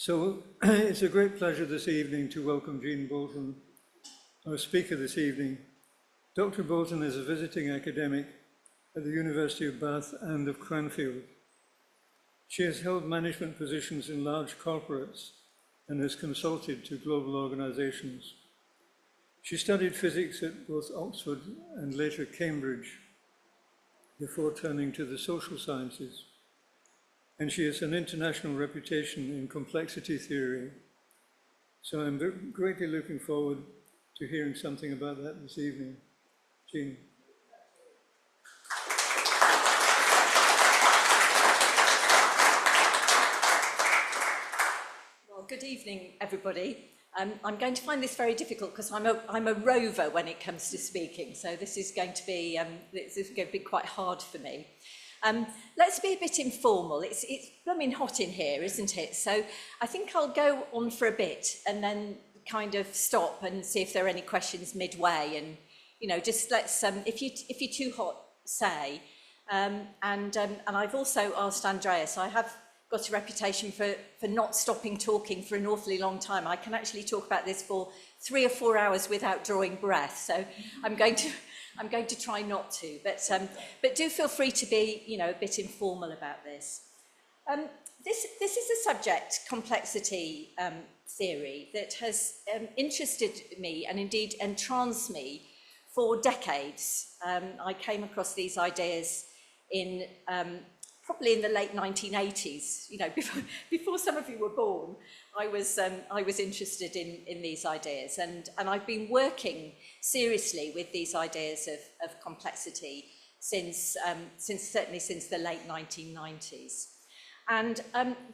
So it's a great pleasure this evening to welcome Jean Boulton, our speaker this evening. Dr. Boulton is a visiting academic at the University of Bath and of Cranfield. She has held management positions in large corporates and has consulted to global organizations. She studied physics at both Oxford and later Cambridge before turning to the social sciences. And she has an international reputation in complexity theory. So I'm greatly looking forward to hearing something about that this evening. Jean. Well, good evening, everybody. I'm going to find this very difficult because I'm a rover when it comes to speaking, so this is going to be quite hard for me. Let's be a bit informal. It's blooming hot in here, isn't it? So I think I'll go on for a bit and then kind of stop and see if there are any questions midway. And just let's if you're too hot, say. And I've also asked Andreas. I have got a reputation for not stopping talking for an awfully long time. I can actually talk about this for 3 or 4 hours without drawing breath. So I'm going to try not to, but do feel free to be, a bit informal about this. This is a subject, complexity theory, that has interested me and indeed entranced me for decades. I came across these ideas in probably in the late 1980s. Before some of you were born. I was interested in these ideas, and I've been working seriously with these ideas of complexity since the late 1990s. And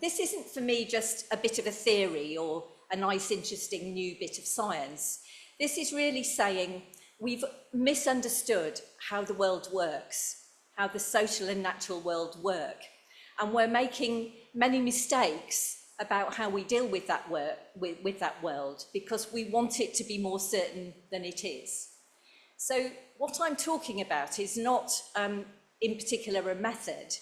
this isn't for me just a bit of a theory or a nice, interesting new bit of science. This is really saying we've misunderstood how the world works, how the social and natural world work, and we're making many mistakes about how we deal with that world because we want it to be more certain than it is. So what I'm talking about is not in particular a method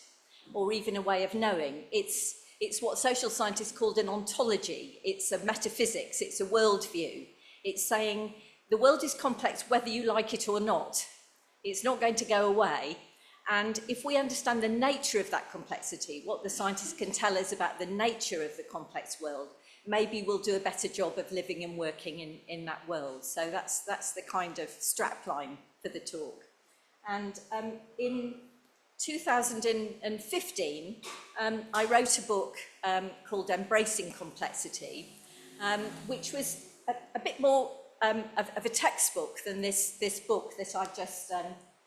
or even a way of knowing. It's what social scientists called an ontology. It's a metaphysics, it's a worldview. It's saying the world is complex whether you like it or not. It's not going to go away. And if we understand the nature of that complexity, what the scientists can tell us about the nature of the complex world, maybe we'll do a better job of living and working in that world. So that's the kind of strapline for the talk. And in 2015, I wrote a book called Embracing Complexity, which was a bit more of a textbook than this book that I've just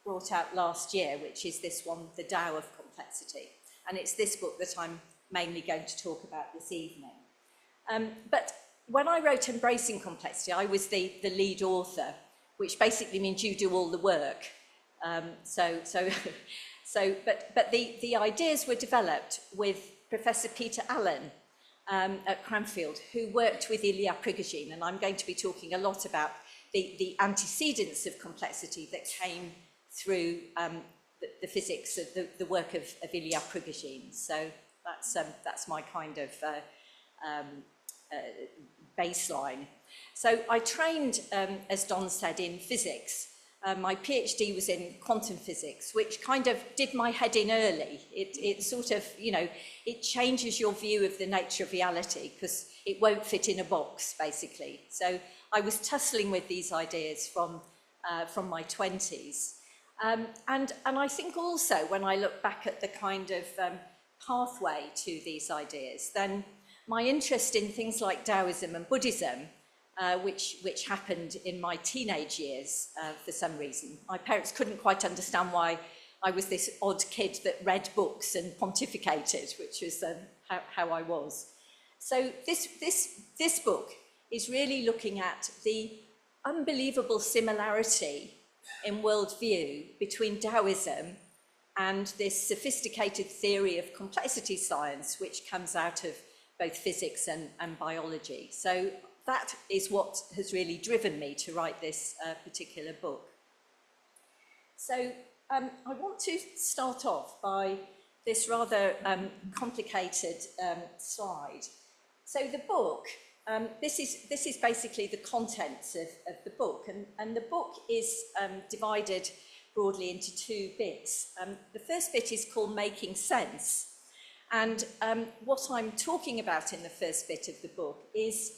brought out last year, which is this one, The Dao of Complexity. And it's this book that I'm mainly going to talk about this evening. But when I wrote Embracing Complexity, I was the lead author, which basically means you do all the work. But the ideas were developed with Professor Peter Allen at Cranfield, who worked with Ilya Prigogine, and I'm going to be talking a lot about the antecedents of complexity that came through the physics of the work of Ilya Prigogine. So that's my kind of baseline. So I trained, as Don said, in physics. My PhD was in quantum physics, which kind of did my head in early. It sort of, it changes your view of the nature of reality because it won't fit in a box, basically. So I was tussling with these ideas from my 20s. And I think also when I look back at the kind of pathway to these ideas, then my interest in things like Taoism and Buddhism, which happened in my teenage years for some reason. My parents couldn't quite understand why I was this odd kid that read books and pontificated, which was how I was. So this book is really looking at the unbelievable similarity in worldview between Taoism and this sophisticated theory of complexity science, which comes out of both physics and biology. So that is what has really driven me to write this particular book. So I want to start off by this rather complicated slide, So the book, this is basically the contents of the book, and the book is divided broadly into two bits. The first bit is called Making Sense, and what I'm talking about in the first bit of the book is,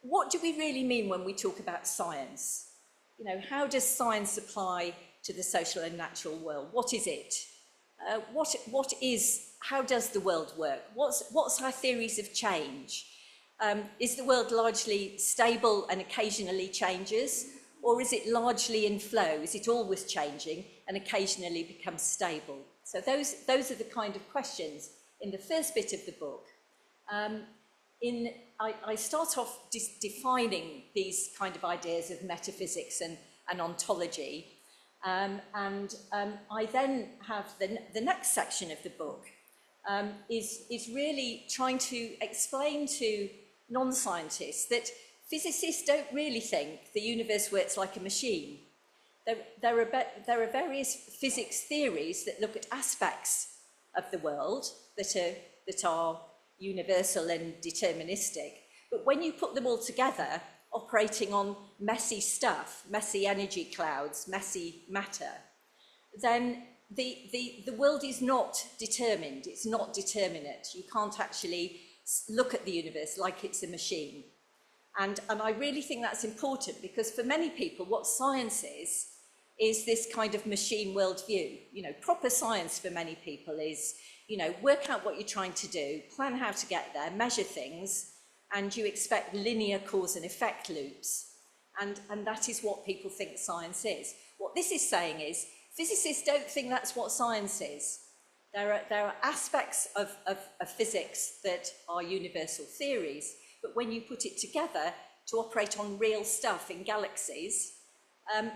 what do we really mean when we talk about science? You know, how does science apply to the social and natural world? What is it? How does the world work? What's our theories of change? Is the world largely stable and occasionally changes? Or is it largely in flow? Is it always changing and occasionally becomes stable? So those are the kind of questions in the first bit of the book. I start off defining these kind of ideas of metaphysics and ontology, and I then have the next section of the book is really trying to explain to non-scientists that physicists don't really think the universe works like a machine. There are various physics theories that look at aspects of the world that are universal and deterministic, but when you put them all together, operating on messy stuff, messy energy clouds, messy matter, then the world is not determined, it's not determinate. You can't actually look at the universe like it's a machine. And I really think that's important, because for many people, what science is this kind of machine worldview. You know, proper science for many people is, you know, work out what you're trying to do, plan how to get there, measure things, and you expect linear cause and effect loops. And that is what people think science is. What this is saying is, physicists don't think that's what science is. There are aspects of physics that are universal theories, but when you put it together to operate on real stuff in galaxies,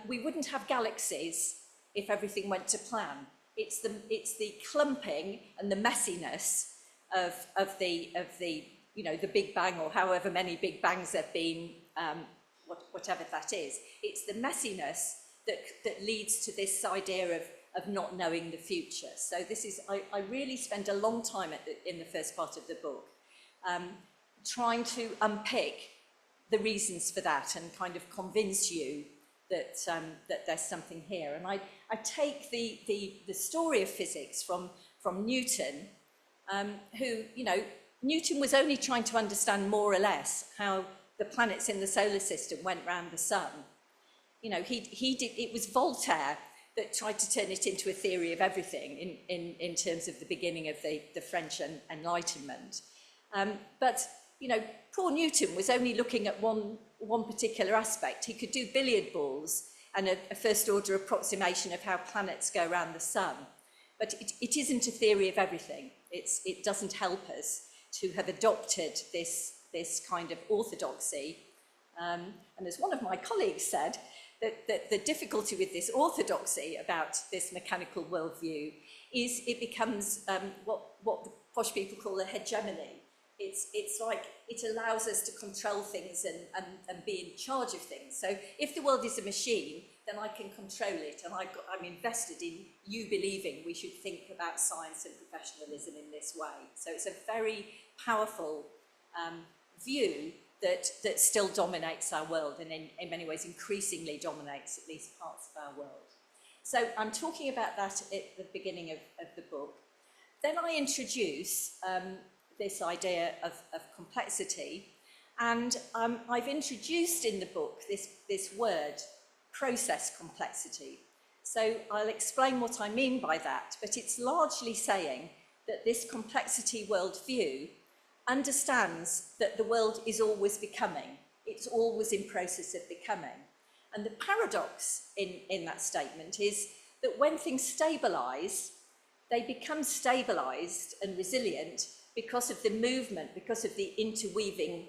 we wouldn't have galaxies if everything went to plan. It's the clumping and the messiness of the you know, the Big Bang, or however many Big Bangs there've been, whatever that is. It's the messiness that leads to this idea of not knowing the future. So this is, I really spend a long time in the first part of the book trying to unpick the reasons for that and kind of convince you that there's something here. And I take the story of physics from Newton, who, you know, Newton was only trying to understand more or less how the planets in the solar system went round the sun. You know, it was Voltaire that tried to turn it into a theory of everything in terms of the beginning of the French Enlightenment. But, you know, poor Newton was only looking at one particular aspect. He could do billiard balls and a first order approximation of how planets go around the sun. But it isn't a theory of everything. It doesn't help us to have adopted this kind of orthodoxy. And as one of my colleagues said, that the difficulty with this orthodoxy about this mechanical worldview is it becomes what the posh people call a hegemony. It's like it allows us to control things and be in charge of things. So if the world is a machine, then I can control it, and I'm invested in you believing we should think about science and professionalism in this way. So it's a very powerful view that still dominates our world, and in many ways increasingly dominates at least parts of our world. So I'm talking about that at the beginning of the book. Then I introduce this idea of complexity, and I've introduced in the book this word, process complexity. So I'll explain what I mean by that, but it's largely saying that this complexity worldview understands that the world is always becoming. It's always in process of becoming. And the paradox in that statement is that when things stabilise, they become stabilised and resilient because of the movement, because of the interweaving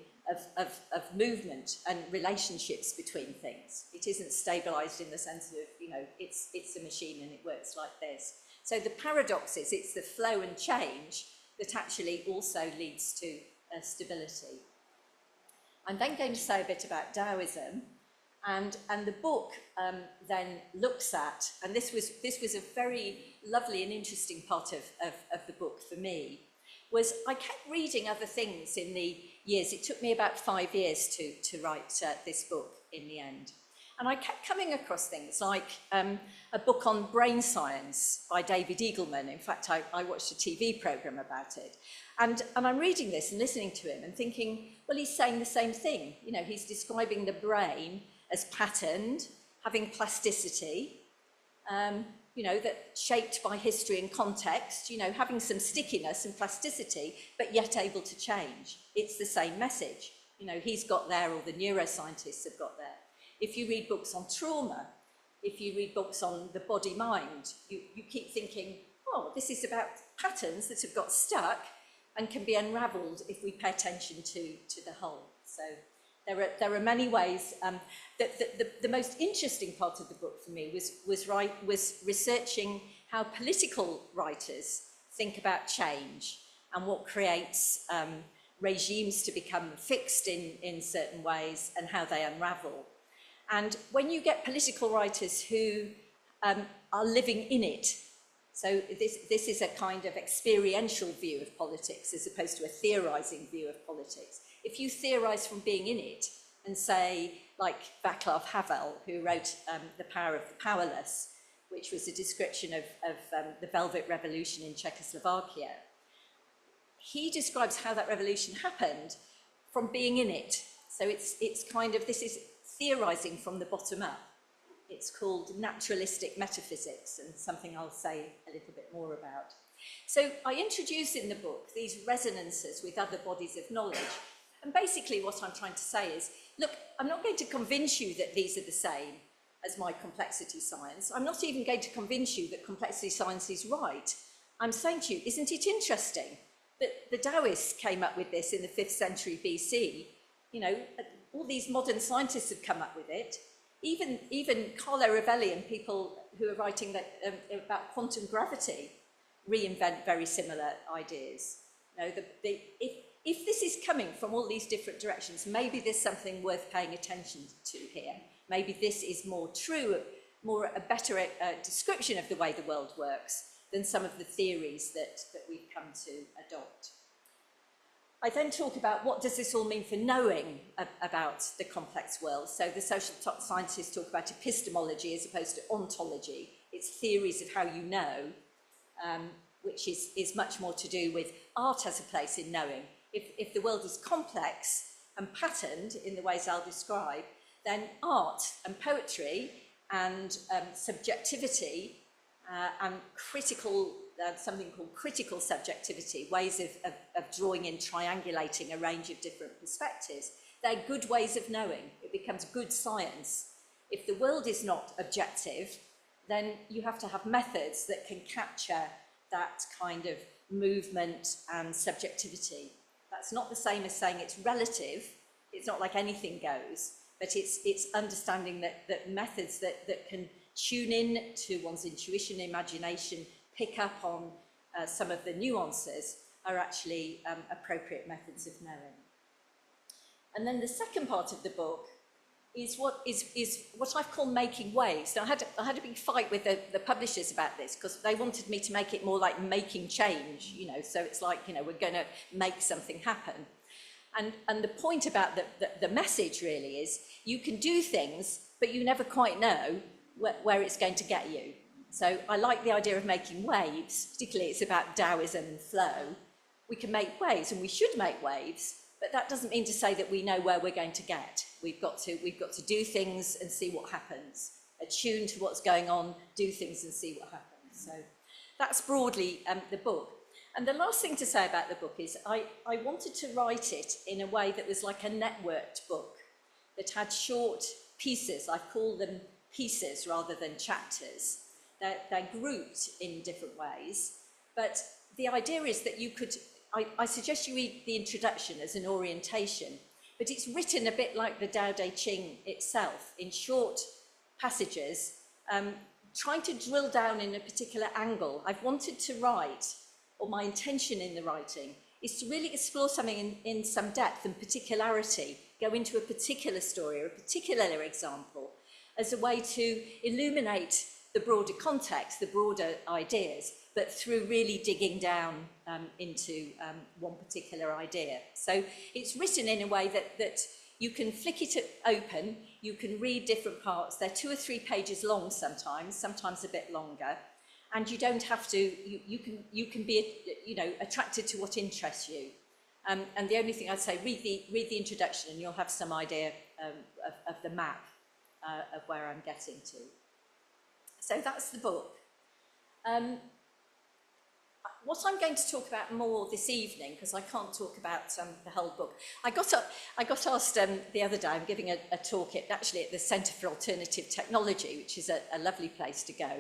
of movement and relationships between things. It isn't stabilised in the sense of, you know, it's a machine and it works like this. So the paradox is it's the flow and change that actually also leads to stability. I'm then going to say a bit about Taoism, and the book then looks at, and this was a very lovely and interesting part of the book for me, was I kept reading other things in the years. It took me about 5 years to write this book in the end. And I kept coming across things like a book on brain science by David Eagleman. In fact, I watched a TV program about it. And I'm reading this and listening to him and thinking, well, he's saying the same thing. You know, he's describing the brain as patterned, having plasticity, you know, that shaped by history and context, you know, having some stickiness and plasticity, but yet able to change. It's the same message. You know, he's got there, or the neuroscientists have got there. If you read books on trauma, if you read books on the body-mind, you keep thinking, oh, this is about patterns that have got stuck and can be unravelled if we pay attention to the whole. So there are many ways. The most interesting part of the book for me was researching how political writers think about change and what creates regimes to become fixed in certain ways and how they unravel. And when you get political writers who are living in it, so this is a kind of experiential view of politics as opposed to a theorising view of politics. If you theorise from being in it and say, like Václav Havel, who wrote The Power of the Powerless, which was a description of the Velvet Revolution in Czechoslovakia, he describes how that revolution happened from being in it. So it's kind of, this is theorising from the bottom up. It's called naturalistic metaphysics, and something I'll say a little bit more about. So I introduce in the book these resonances with other bodies of knowledge. And basically what I'm trying to say is, look, I'm not going to convince you that these are the same as my complexity science. I'm not even going to convince you that complexity science is right. I'm saying to you, isn't it interesting that the Taoists came up with this in the 5th century BC? You know, all these modern scientists have come up with it. Even Carlo Rovelli and people who are writing about quantum gravity reinvent very similar ideas. You know, if this is coming from all these different directions, maybe there's something worth paying attention to here. Maybe this is more true, a better description of the way the world works than some of the theories that we've come to adopt. I then talk about what does this all mean for knowing about the complex world. So the social scientists talk about epistemology as opposed to ontology. It's theories of how you know, which is much more to do with art has a place in knowing. If the world is complex and patterned in the ways I'll describe, then art and poetry and subjectivity and critical, something called critical subjectivity, ways of drawing in, triangulating a range of different perspectives, they're good ways of knowing. It becomes good science. If the world is not objective, then you have to have methods that can capture that kind of movement and subjectivity. That's not the same as saying it's relative. It's not like anything goes, but it's understanding that methods that can tune in to one's intuition, imagination, pick up on some of the nuances are actually appropriate methods of knowing. And then the second part of the book is what I've called making waves. Now, I had a big fight with the publishers about this because they wanted me to make it more like making change, you know, so it's like, you know, we're going to make something happen. And the point about the message really is you can do things, but you never quite know where it's going to get you. So I like the idea of making waves, particularly it's about Taoism and flow. We can make waves, and we should make waves, but that doesn't mean to say that we know where we're going to get. We've got to do things and see what happens. Attune to what's going on, do things and see what happens. So that's broadly the book. And the last thing to say about the book is I wanted to write it in a way that was like a networked book that had short pieces. I've called them pieces rather than chapters. They're grouped in different ways, but the idea is that you could, I suggest you read the introduction as an orientation, but it's written a bit like the Tao Te Ching itself, in short passages, trying to drill down in a particular angle. I've wanted to write, or my intention in the writing, is to really explore something in some depth and particularity, go into a particular story or a particular example, as a way to illuminate the broader context, the broader ideas, but through really digging down into one particular idea. So it's written in a way that you can flick it open, you can read different parts. They're 2 or 3 pages long sometimes a bit longer, and you don't have to, you can be, attracted to what interests you. And the only thing I'd say, read the introduction and you'll have some idea of the map of where I'm getting to. So that's the book. What I'm going to talk about more this evening, because I can't talk about the whole book. I got asked the other day, I'm giving a talk at the Centre for Alternative Technology, which is a lovely place to go.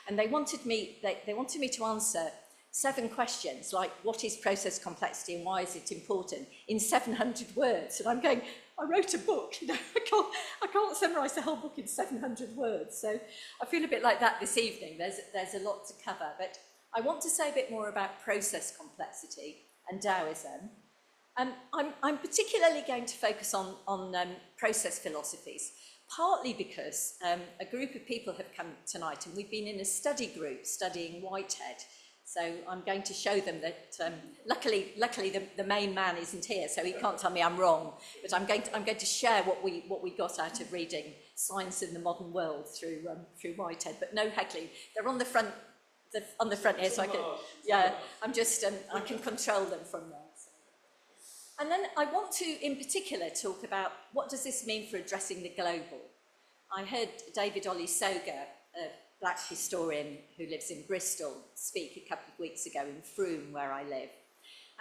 And they wanted me to answer 7 questions, like what is process complexity and why is it important, in 700 words. And I'm going, I wrote a book, I can't summarise the whole book in 700 words. So I feel a bit like that this evening. There's a lot to cover, but I want to say a bit more about process complexity and Taoism. I'm particularly going to focus on process philosophies, partly because a group of people have come tonight and we've been in a study group studying Whitehead. So I'm going to show them that, luckily the main man isn't here, so he can't tell me I'm wrong, but I'm going to share what we got out of reading Science in the Modern World through Whitehead, but no heckling. They're on the front here, so I can control them from there. So. And then I want to, in particular, talk about what does this mean for addressing the global. I heard David Olusoga, a black historian who lives in Bristol, speak a couple of weeks ago in Frome, where I live.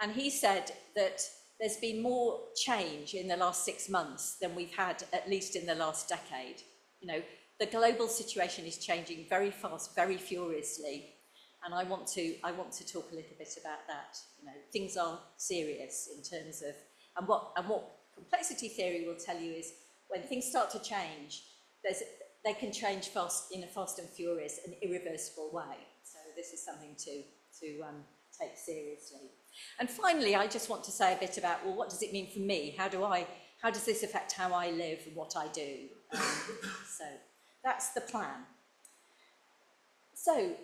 And he said that there's been more change in the last 6 months than we've had at least in the last decade. The global situation is changing very fast, very furiously. And I want to talk a little bit about that. Things are serious in terms of, and what complexity theory will tell you is when things start to change, they can change fast in a fast and furious and irreversible way. So this is something to take seriously. And finally, I just want to say a bit about, well, what does it mean for me? How does this affect how I live and what I do? So that's the plan. So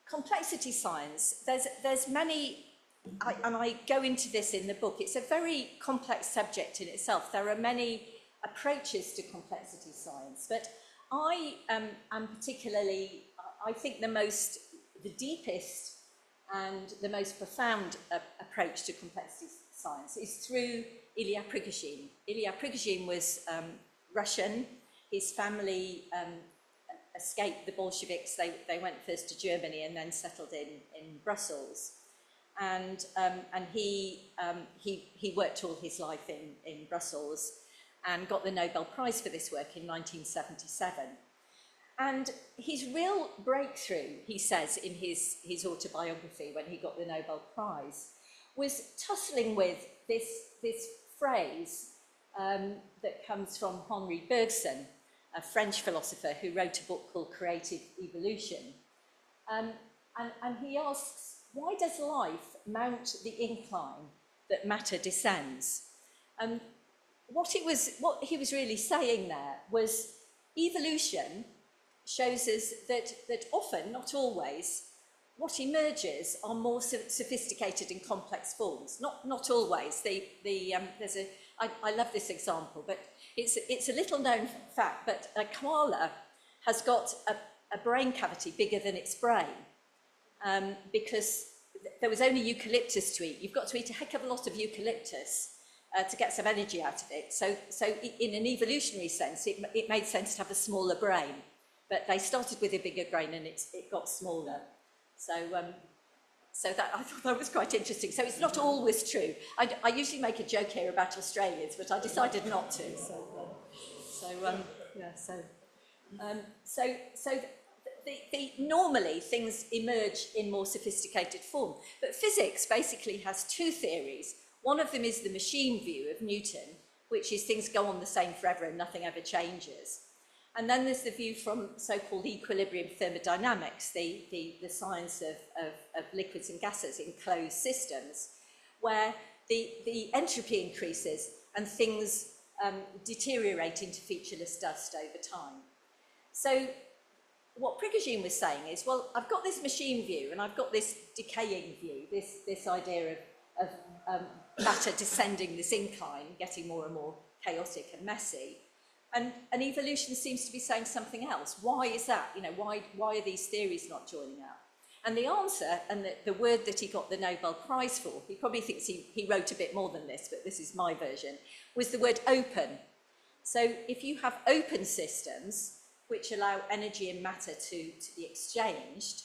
complexity science, there's many, and I go into this in the book, it's a very complex subject in itself. There are many approaches to complexity science, but I am particularly, I think the deepest and the most profound approach to complexity science is through Ilya Prigogine. Ilya Prigogine was Russian. His family escaped the Bolsheviks. They went first to Germany and then settled in Brussels. And he worked all his life in Brussels and got the Nobel Prize for this work in 1977. And his real breakthrough, he says in his autobiography when he got the Nobel Prize, was tussling with this phrase that comes from Henri Bergson, a French philosopher who wrote a book called Creative Evolution. And he asks, why does life mount the incline that matter descends? What he was really saying there was evolution shows us that often, not always, what emerges are more sophisticated and complex forms. Not always. I love this example, but it's a little known fact, but a koala has got a brain cavity bigger than its brain because there was only eucalyptus to eat. You've got to eat a heck of a lot of eucalyptus to get some energy out of it. So in an evolutionary sense, it made sense to have a smaller brain, but they started with a bigger brain and it got smaller. So that, I thought that was quite interesting. So it's not always true. I usually make a joke here about Australians, but I decided not to. Normally things emerge in more sophisticated form, but physics basically has 2 theories. One of them is the machine view of Newton, which is things go on the same forever and nothing ever changes. And then there's the view from so-called equilibrium thermodynamics, the science of liquids and gases in closed systems, where the entropy increases and things deteriorate into featureless dust over time. So what Prigogine was saying is, well, I've got this machine view and I've got this decaying view, this idea of matter descending this incline, getting more and more chaotic and messy. And evolution seems to be saying something else. Why is that? You know, why are these theories not joining up? And the answer, and the word that he got the Nobel Prize for, he probably thinks he wrote a bit more than this, but this is my version, was the word open. So if you have open systems which allow energy and matter to be exchanged,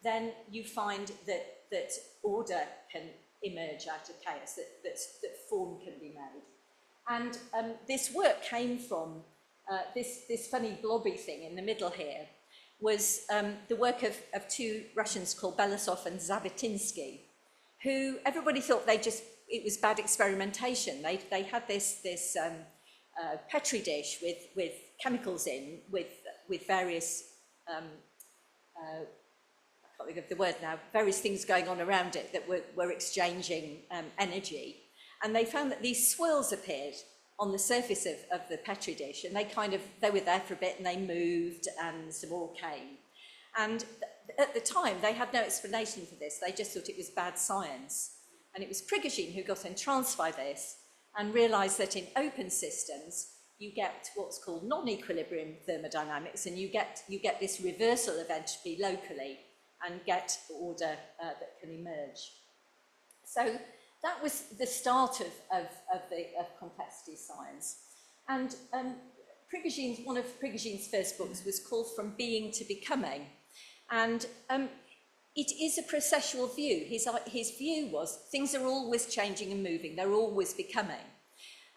then you find that order can emerge out of chaos, that form can be made. And this work came from this funny blobby thing in the middle here, was the work of two Russians called Belousov and Zhabotinsky, who everybody thought it was bad experimentation. They had this Petri dish with chemicals in, with various, I can't think of the word now, various things going on around it that were exchanging energy. And they found that these swirls appeared on the surface of the Petri dish, and they were there for a bit and they moved and some more came. And at the time, they had no explanation for this. They just thought it was bad science. And it was Prigogine who got entranced by this and realized that in open systems, you get what's called non-equilibrium thermodynamics, and you get this reversal of entropy locally and get order that can emerge. So that was the start of complexity science. And one of Prigogine's first books was called From Being to Becoming. And it is a processual view. His view was things are always changing and moving, they're always becoming.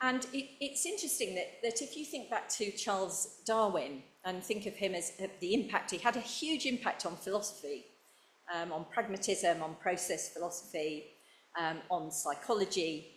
And it's interesting that if you think back to Charles Darwin and think of him as the impact, he had a huge impact on philosophy, on pragmatism, on process philosophy, on psychology.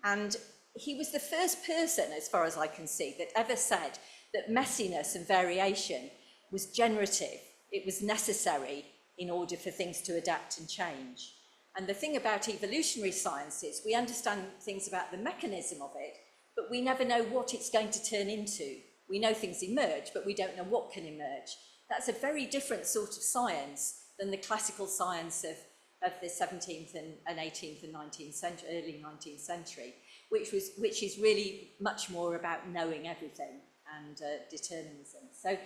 And he was the first person, as far as I can see, that ever said that messiness and variation was generative. It was necessary in order for things to adapt and change. And the thing about evolutionary science is we understand things about the mechanism of it, but we never know what it's going to turn into. We know things emerge, but we don't know what can emerge. That's a very different sort of science than the classical science of the 17th and 18th and 19th century, early 19th century, which is really much more about knowing everything and determinism. So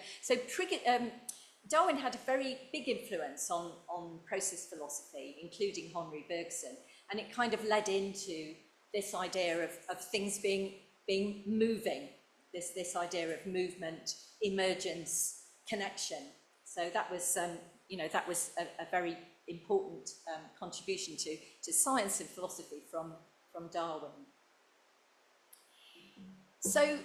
Darwin had a very big influence on process philosophy, including Henri Bergson, and it kind of led into this idea of things being moving, this idea of movement, emergence, connection. So that was, that was a very important contribution to science and philosophy from Darwin. So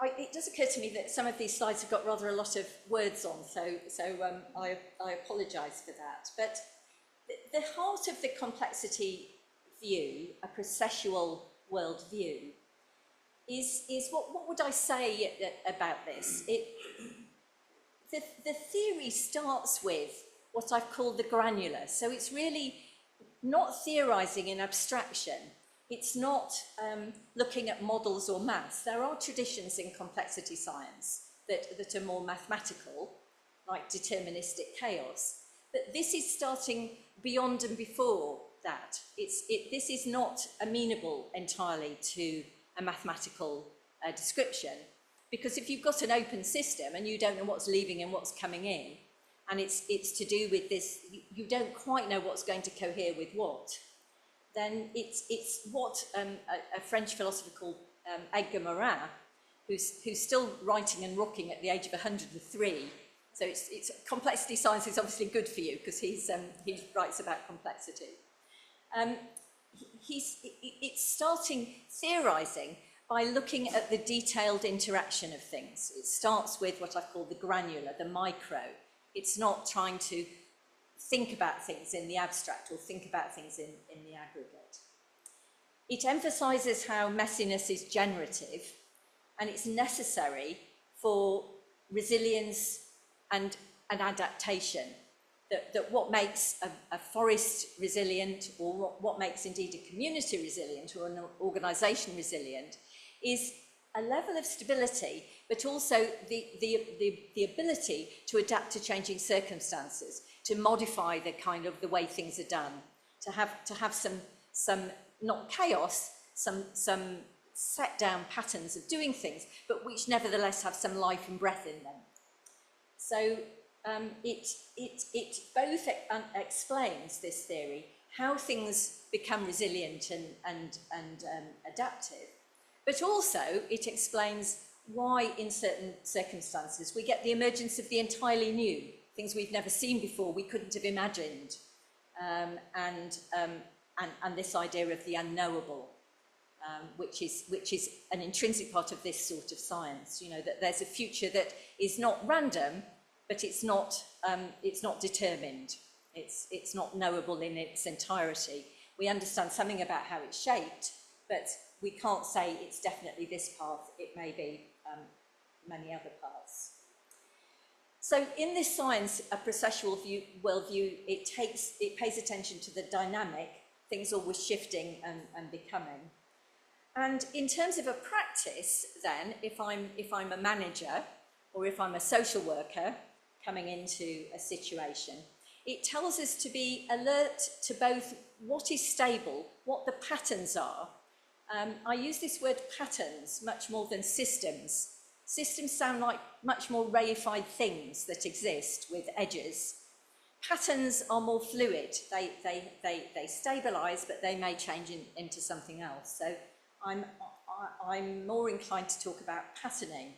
it does occur to me that some of these slides have got rather a lot of words on, so I apologise for that. But the heart of the complexity view, a processual world view, is what would I say about this? The theory starts with what I've called the granular. So it's really not theorising in abstraction. It's not looking at models or maths. There are traditions in complexity science that are more mathematical, like deterministic chaos. But this is starting beyond and before that. This is not amenable entirely to a mathematical description, because if you've got an open system and you don't know what's leaving and what's coming in, and it's to do with this, you don't quite know what's going to cohere with what, then it's what a French philosopher called Edgar Morin, who's still writing and rocking at the age of 103. So it's complexity science is obviously good for you because he writes about complexity. It's starting theorising by looking at the detailed interaction of things. It starts with what I've called the granular, the micro. It's not trying to think about things in the abstract or think about things in the aggregate. It emphasises how messiness is generative and it's necessary for resilience and an adaptation. That what makes a forest resilient, or what makes indeed a community resilient or an organisation resilient, is a level of stability, but also the ability to adapt to changing circumstances, to modify the way things are done, to have some not chaos, some set down patterns of doing things, but which nevertheless have some life and breath in them. So it both explains this theory, how things become resilient and adaptive, but also it explains why in certain circumstances we get the emergence of the entirely new, things we've never seen before, we couldn't have imagined, and this idea of the unknowable, which is an intrinsic part of this sort of science, you know, that there's a future that is not random, but it's not determined. It's not knowable in its entirety. We understand something about how it's shaped, but we can't say it's definitely this path. It may be many other paths. So in this science, a processual worldview, it pays attention to the dynamic, things always shifting and becoming. And in terms of a practice, then, if I'm a manager or if I'm a social worker coming into a situation, it tells us to be alert to both what is stable, what the patterns are. I use this word patterns much more than systems. Systems sound like much more reified things that exist with edges. Patterns are more fluid. They stabilise, but they may change into something else. So I'm more inclined to talk about patterning.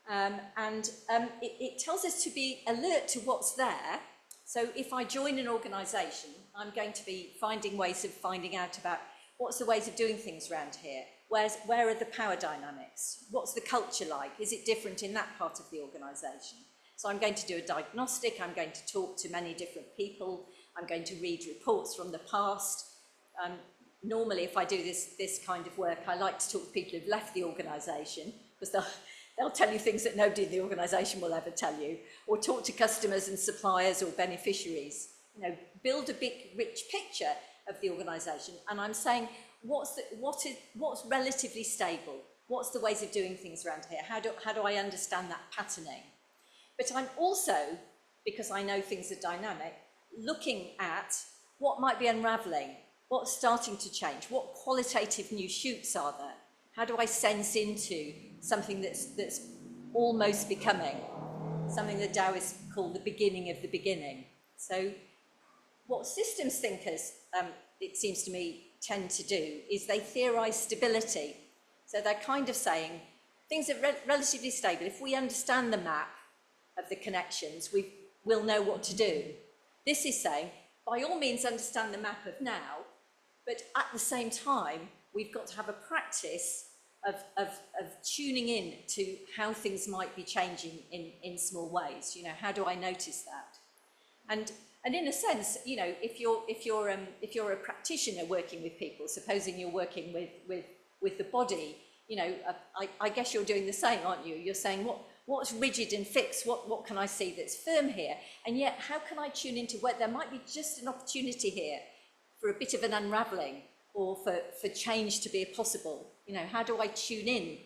It tells us to be alert to what's there. So if I join an organisation, I'm going to be finding ways of finding out about what's the ways of doing things around here. Where are the power dynamics? What's the culture like? Is it different in that part of the organisation? So I'm going to do a diagnostic. I'm going to talk to many different people. I'm going to read reports from the past. Normally, if I do this kind of work, I like to talk to people who've left the organisation, because they'll tell you things that nobody in the organisation will ever tell you, or talk to customers and suppliers or beneficiaries. You know, build a big, rich picture of the organisation. And I'm saying, what's relatively stable? What's the ways of doing things around here? How do I understand that patterning? But I'm also, because I know things are dynamic, looking at what might be unravelling, what's starting to change, what qualitative new shoots are there? How do I sense into something that's almost becoming, something the Taoists call the beginning of the beginning? So what systems thinkers, it seems to me, tend to do is they theorise stability. So they're kind of saying things are relatively stable. If we understand the map of the connections, we'll know what to do. This is saying, by all means, understand the map of now, but at the same time, we've got to have a practice of tuning in to how things might be changing in small ways. You know, how do I notice that? And in a sense, you know, if you're a practitioner working with people, supposing you're working with the body, you know, I guess you're doing the same, aren't you? You're saying what's rigid and fixed, what can I see that's firm here? And yet, how can I tune into where there might be just an opportunity here for a bit of an unravelling, or for change to be possible? You know, how do I tune in,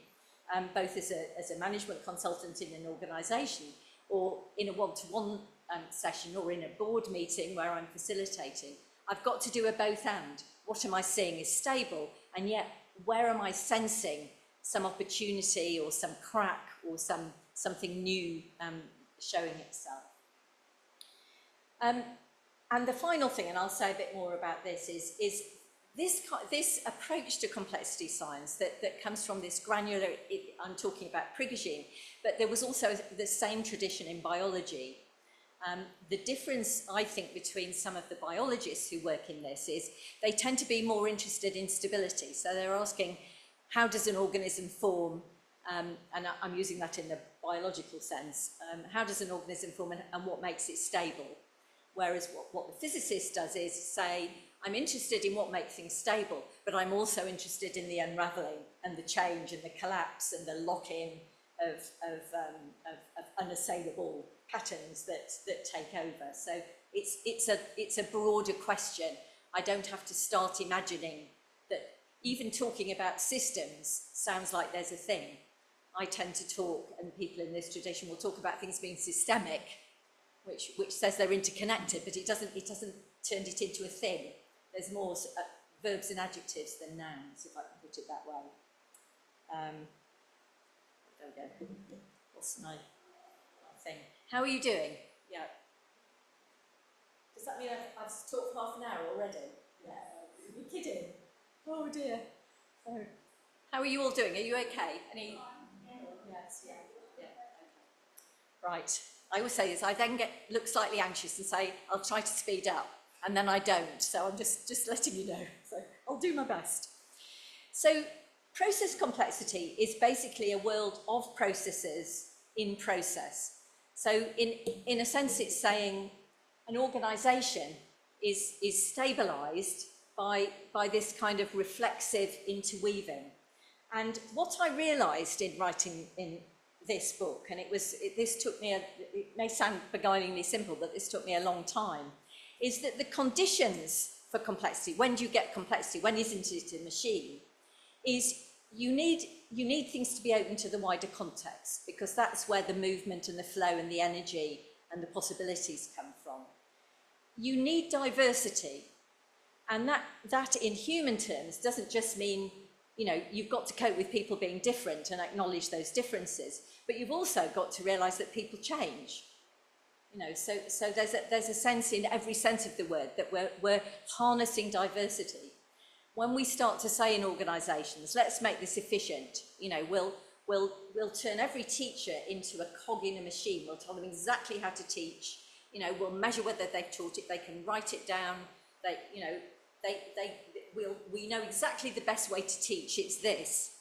both as a management consultant in an organisation, or in a one-to-one session, or in a board meeting where I'm facilitating? I've got to do a both and. What am I seeing is stable, and yet where am I sensing some opportunity or some crack or something new showing itself? And the final thing, and I'll say a bit more about this, is this approach to complexity science that comes from this granular, I'm talking about Prigogine, but there was also the same tradition in biology. The difference, I think, between some of the biologists who work in this is they tend to be more interested in stability. So they're asking, how does an organism form? And I'm using that in the biological sense. How does an organism form, and what makes it stable? Whereas what the physicist does is say, I'm interested in what makes things stable, but I'm also interested in the unravelling and the change and the collapse and the lock-in of unassailable patterns that take over. So it's a broader question. I don't have to start imagining that, even talking about systems sounds like there's a thing. I tend to talk, and people in this tradition will talk about things being systemic, which says they're interconnected, but it doesn't turn it into a thing. There's more verbs and adjectives than nouns, if I can put it that way. There we go. What's my thing? How are you doing? Yeah. Does that mean I've talked for half an hour already? Yeah. Are you kidding? Oh dear. So, how are you all doing? Are you okay? Any? Yes. Yeah. Yeah. Okay. Right. I always say this. I then look slightly anxious and say I'll try to speed up, and then I don't. So I'm just letting you know. So I'll do my best. So process complexity is basically a world of processes in process. So in a sense, it's saying an organisation is stabilised by this kind of reflexive interweaving. And what I realised in writing in this book, and this took me, it may sound beguilingly simple, but this took me a long time, is that the conditions for complexity, when do you get complexity, when isn't it a machine, is you need things to be open to the wider context, because that's where the movement and the flow and the energy and the possibilities come from. You need diversity, and that in human terms doesn't just mean, you know, you've got to cope with people being different and acknowledge those differences, but you've also got to realise that people change. You know, so there's a sense in every sense of the word that we're harnessing diversity. When we start to say in organisations, let's make this efficient, you know, we'll turn every teacher into a cog in a machine. We'll tell them exactly how to teach. You know, we'll measure whether they've taught it. They can write it down. We know exactly the best way to teach. It's this.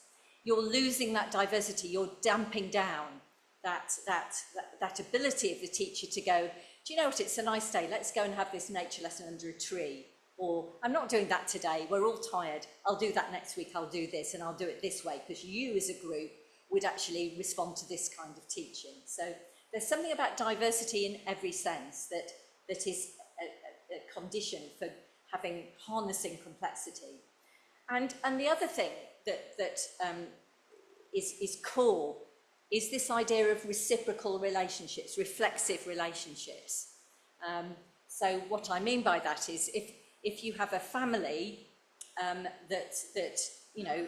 You're losing that diversity. You're damping down that ability of the teacher to go, do you know what, it's a nice day, let's go and have this nature lesson under a tree. Or, I'm not doing that today, we're all tired, I'll do that next week, I'll do this, and I'll do it this way, because you as a group would actually respond to this kind of teaching. So there's something about diversity in every sense that is a condition for harnessing complexity. And the other thing that is core is this idea of reciprocal relationships, reflexive relationships. So what I mean by that is if you have a family that you know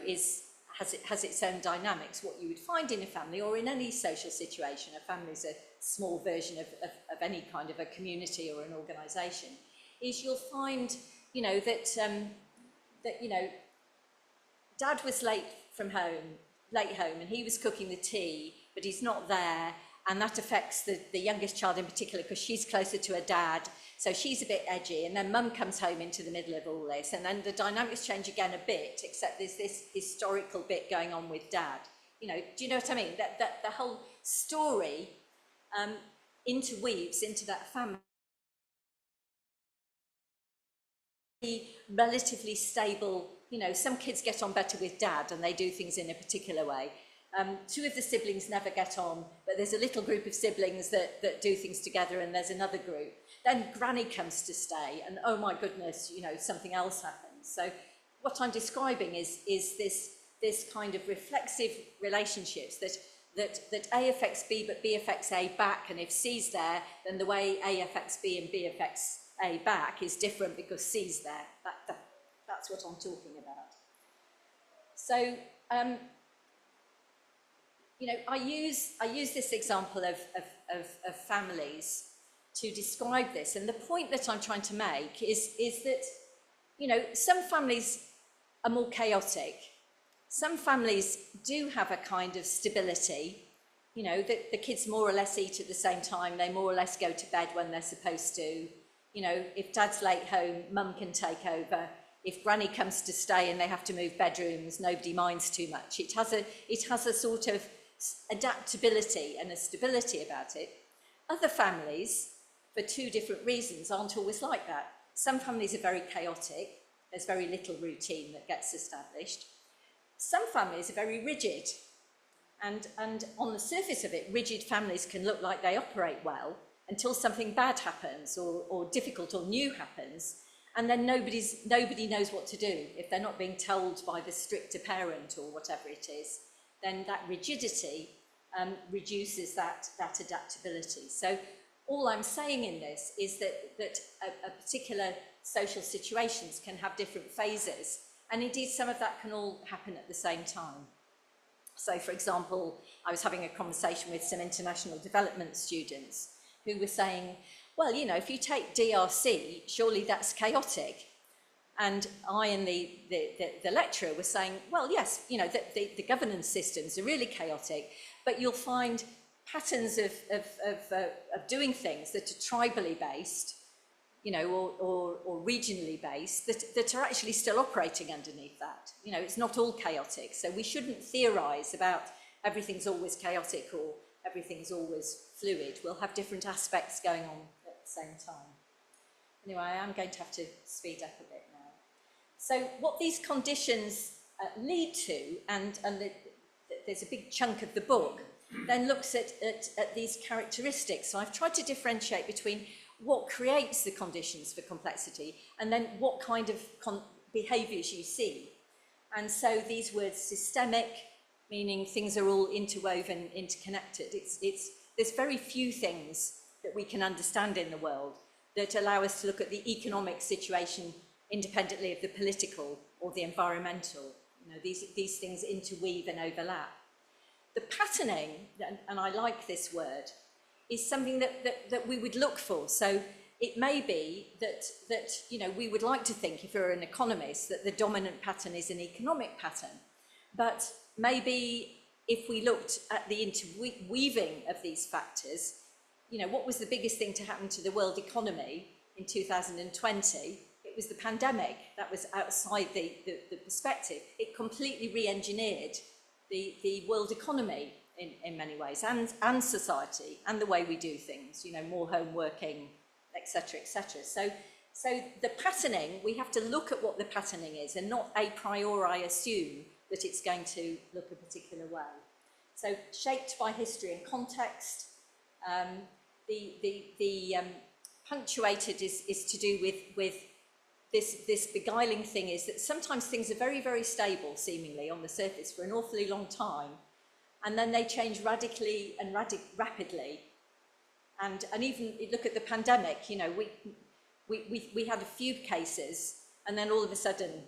has its own dynamics, what you would find in a family or in any social situation, a family is a small version of any kind of a community or an organisation, is you'll find, you know, that you know, Dad was late home, and he was cooking the tea, but he's not there, and that affects the youngest child in particular, because she's closer to her dad, so she's a bit edgy, and then Mum comes home into the middle of all this, and then the dynamics change again a bit, except there's this historical bit going on with Dad. You know, do you know what I mean? That the whole story interweaves into that family. Relatively stable, you know, some kids get on better with Dad and they do things in a particular way. Two of the siblings never get on, but there's a little group of siblings that do things together, and there's another group. Then Granny comes to stay, and oh my goodness, you know, something else happens. So what I'm describing is this kind of reflexive relationships that A affects B, but B affects A back, and if C's there, then the way A affects B and B affects A back is different because C's there. That's what I'm talking about. So, you know, I use this example of families to describe this, and the point that I'm trying to make is that, you know, some families are more chaotic. Some families do have a kind of stability. You know, the kids more or less eat at the same time. They more or less go to bed when they're supposed to. You know, if Dad's late home, Mum can take over. If Granny comes to stay and they have to move bedrooms, nobody minds too much. It has a sort of adaptability and a stability about it. Other families, for two different reasons, aren't always like that. Some families are very chaotic. There's very little routine that gets established. Some families are very rigid. And on the surface of it, rigid families can look like they operate well until something bad happens or difficult or new happens. and then nobody knows what to do. If they're not being told by the stricter parent or whatever it is, then that rigidity reduces that adaptability. So all I'm saying in this is that a particular social situations can have different phases, and indeed some of that can all happen at the same time. So, for example, I was having a conversation with some international development students who were saying, well, you know, if you take DRC, surely that's chaotic. And I and the lecturer were saying, well, yes, you know, the governance systems are really chaotic, but you'll find patterns of doing things that are tribally based, you know, or regionally based, that are actually still operating underneath that. You know, it's not all chaotic, so we shouldn't theorize about everything's always chaotic or everything's always fluid. We'll have different aspects going on at the same time. Anyway, I am going to have to speed up a bit now. So what these conditions lead to, and there's a big chunk of the book, then looks at these characteristics. So I've tried to differentiate between what creates the conditions for complexity and then what kind of behaviours you see. And so these words, systemic, meaning things are all interwoven, interconnected. There's very few things that we can understand in the world that allow us to look at the economic situation independently of the political or the environmental. You know, these things interweave and overlap. The patterning, and I like this word, is something that we would look for. So it may be that you know, we would like to think, if you're an economist, that the dominant pattern is an economic pattern. But maybe if we looked at the interweaving of these factors, you know, what was the biggest thing to happen to the world economy in 2020? It was the pandemic. That was outside the perspective. It completely re-engineered the world economy in many ways, and society, and the way we do things, you know, more home working, etc., etc. So the patterning, we have to look at what the patterning is and not a priori assume that it's going to look a particular way. So shaped by history and context, punctuated is to do with this beguiling thing is that sometimes things are very, very stable, seemingly, on the surface for an awfully long time, and then they change radically and rapidly. And even look at the pandemic, you know, we had a few cases, and then all of a sudden,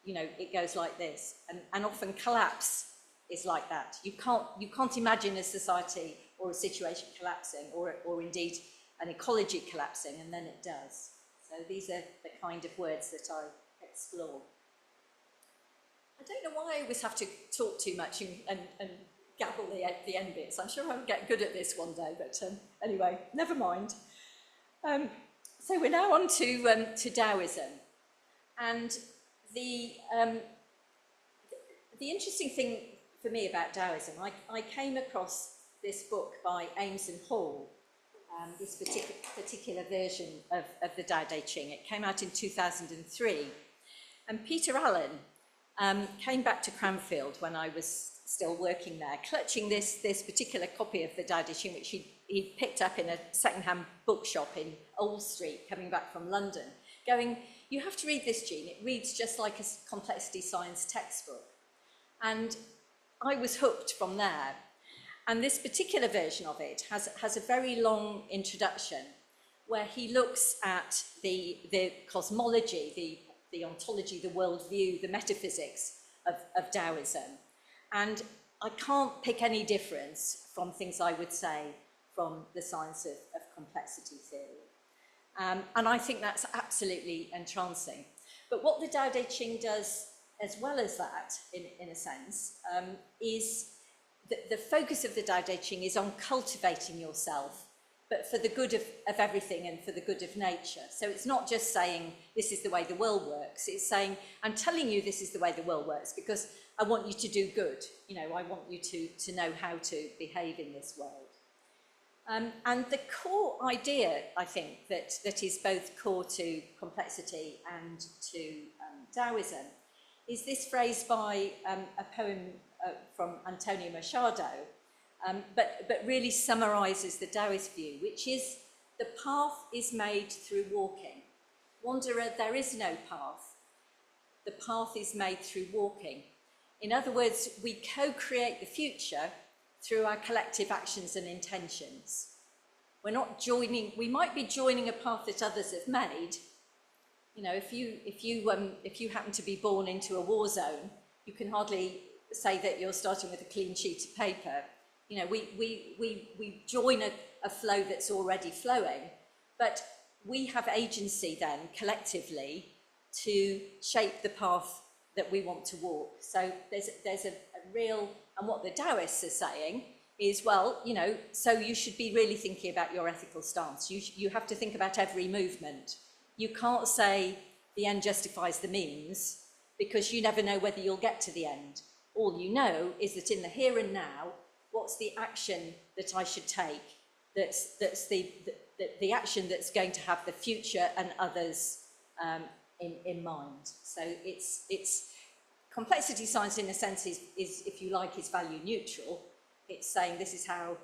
you know, it goes like this, and often collapse is like that. You can't imagine a society or a situation collapsing, or indeed an ecology collapsing, and then it does. So these are the kind of words that I explore. I don't know why I always have to talk too much and gabble the end bits. I'm sure I'll get good at this one day, but anyway, never mind. So we're now on to Taoism. And the interesting thing for me about Taoism, I came across this book by Ames and Hall, this particular version of the Tao Te Ching. It came out in 2003. And Peter Allen came back to Cranfield when I was still working there, clutching this particular copy of the Tao Te Ching, which he picked up in a second-hand bookshop in Old Street, coming back from London, going, you have to read this, Jean. It reads just like a complexity science textbook. And I was hooked from there. And this particular version of it has a very long introduction where he looks at the cosmology, the ontology, the worldview, the metaphysics of Taoism. And I can't pick any difference from things I would say from the science of complexity theory. And I think that's absolutely entrancing. But what the Tao Te Ching does, as well as that, in a sense, is the focus of the Tao Te Ching is on cultivating yourself, but for the good of everything and for the good of nature. So it's not just saying, this is the way the world works. It's saying, I'm telling you this is the way the world works because I want you to do good. You know, I want you to know how to behave in this world. And the core idea, I think, that is both core to complexity and to Taoism is this phrase by a poem from Antonio Machado, but really summarises the Taoist view, which is the path is made through walking. Wanderer, there is no path. The path is made through walking. In other words, we co-create the future through our collective actions and intentions. We're not joining, we might be joining a path that others have made. You know, if you happen to be born into a war zone, you can hardly say that you're starting with a clean sheet of paper. You know, we join a flow that's already flowing, but we have agency then collectively to shape the path that we want to walk. So there's a real, and what the Taoists are saying is, well, you know, so you should be really thinking about your ethical stance. You have to think about every movement. You can't say the end justifies the means, because you never know whether you'll get to the end. All you know is that in the here and now, what's the action that I should take that's the action that's going to have the future and others in mind. So it's complexity science in a sense is, if you like, is value neutral. It's saying this is how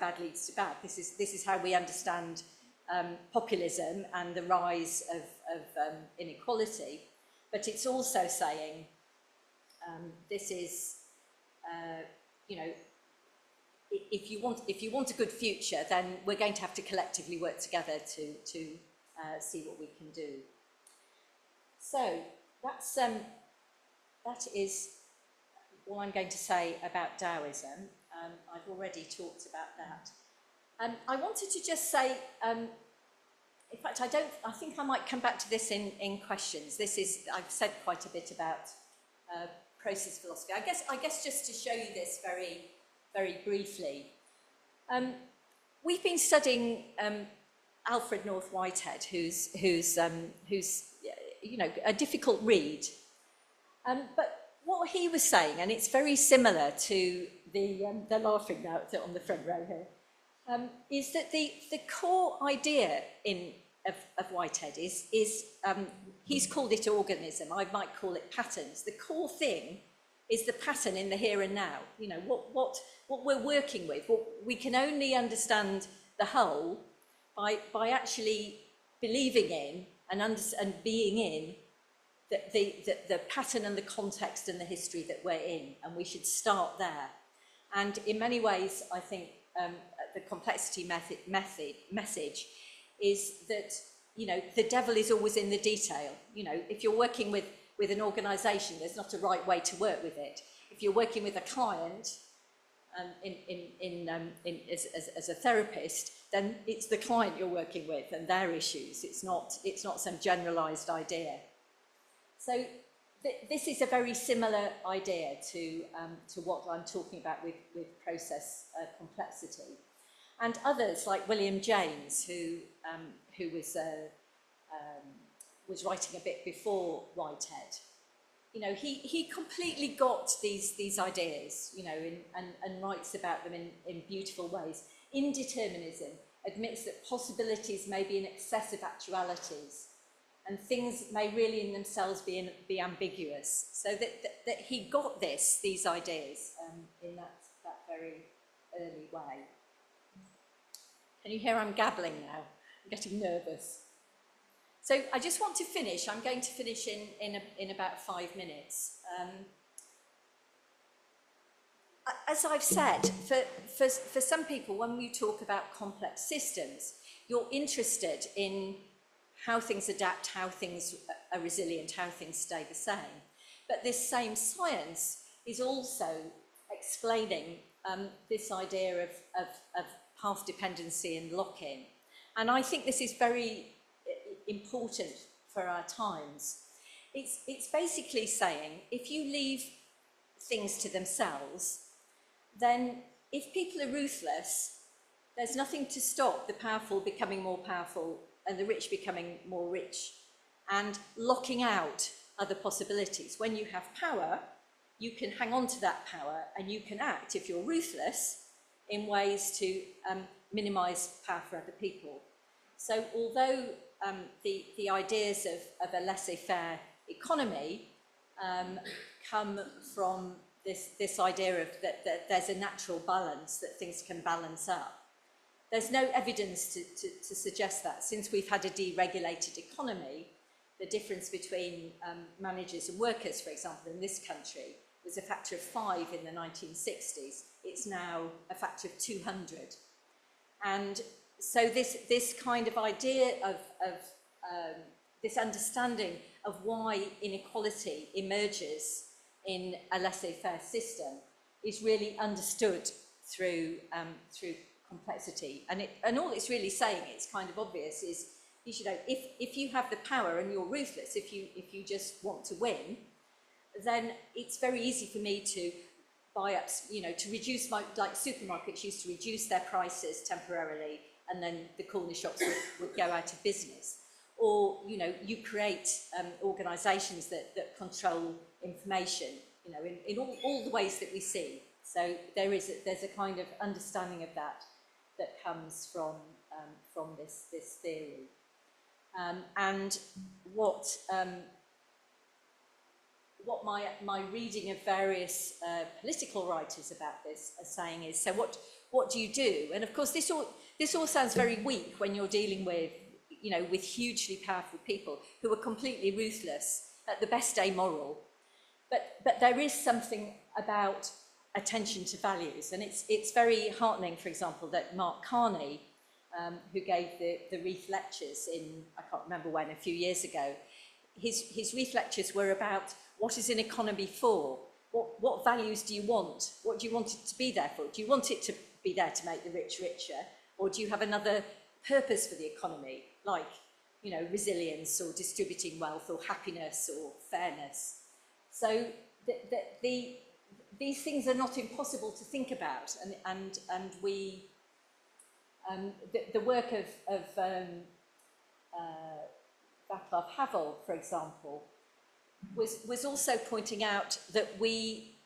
bad leads to bad. This is how we understand populism and the rise of inequality. But it's also saying this is, you know, if you want a good future, then we're going to have to collectively work together to see what we can do. So that is all I'm going to say about Taoism. I've already talked about that. I wanted to just say, in fact, I think I might come back to this in questions. I've said quite a bit about process philosophy. I guess just to show you this very, very briefly. We've been studying Alfred North Whitehead, who's you know, a difficult read. But what he was saying, and it's very similar to they're laughing now on the front row here, is that the core idea of Whitehead is he's called it organism. I might call it patterns. The core thing is the pattern in the here and now. You know, what we're working with. We can only understand the whole by actually believing in and being in the pattern and the context and the history that we're in, and we should start there. And in many ways, I think the complexity message is that, you know, the devil is always in the detail. You know, if you're working with an organisation, there's not a right way to work with it. If you're working with a client as a therapist, then it's the client you're working with and their issues. It's not some generalised idea. So this is a very similar idea to what I'm talking about with process complexity. And others like William James, who was writing a bit before Whitehead. You know, he completely got these ideas, you know, and writes about them in beautiful ways. Indeterminism admits that possibilities may be in excess of actualities, and things may really in themselves be ambiguous. So that he got these ideas in that very early way. Can you hear I'm gabbling now? I'm getting nervous. So I just want to finish. I'm going to finish in about 5 minutes. As I've said, for some people, when we talk about complex systems, you're interested in how things adapt, how things are resilient, how things stay the same. But this same science is also explaining this idea of path dependency and lock-in. And I think this is very important for our times. It's basically saying, if you leave things to themselves, then if people are ruthless, there's nothing to stop the powerful becoming more powerful and the rich becoming more rich and locking out other possibilities. When you have power, you can hang on to that power and you can act, if you're ruthless, in ways to minimise power for other people. So although the ideas of a laissez-faire economy come from this idea of that there's a natural balance, that things can balance up, there's no evidence to suggest that. Since we've had a deregulated economy, the difference between managers and workers, for example, in this country was a factor of 5 in the 1960s. It's now a factor of 200. And so this kind of idea of this understanding of why inequality emerges in a laissez-faire system is really understood through complexity. And all it's really saying, it's kind of obvious, is you know, if you have the power and you're ruthless, if you just want to win, then it's very easy for me to buy up, you know, to reduce like supermarkets used to reduce their prices temporarily, and then the corner shops would go out of business. Or, you know, you create organisations that control information, you know, in all the ways that we see. So there's a kind of understanding of that comes from this theory. And what my reading of various political writers about this are saying is, so what do you do? And of course, this all sounds very weak when you're dealing with, you know, with hugely powerful people who are completely ruthless, at the best amoral. But there is something about attention to values, and it's very heartening, for example, that Mark Carney, who gave the Reith lectures in, I can't remember when, a few years ago, his Reith lectures were about what is an economy for? What values do you want? What do you want it to be there for? Do you want it to be there to make the rich richer? Or do you have another purpose for the economy, like, you know, resilience or distributing wealth or happiness or fairness? So these things are not impossible to think about, and we the work of Václav Havel, for example, was also pointing out that we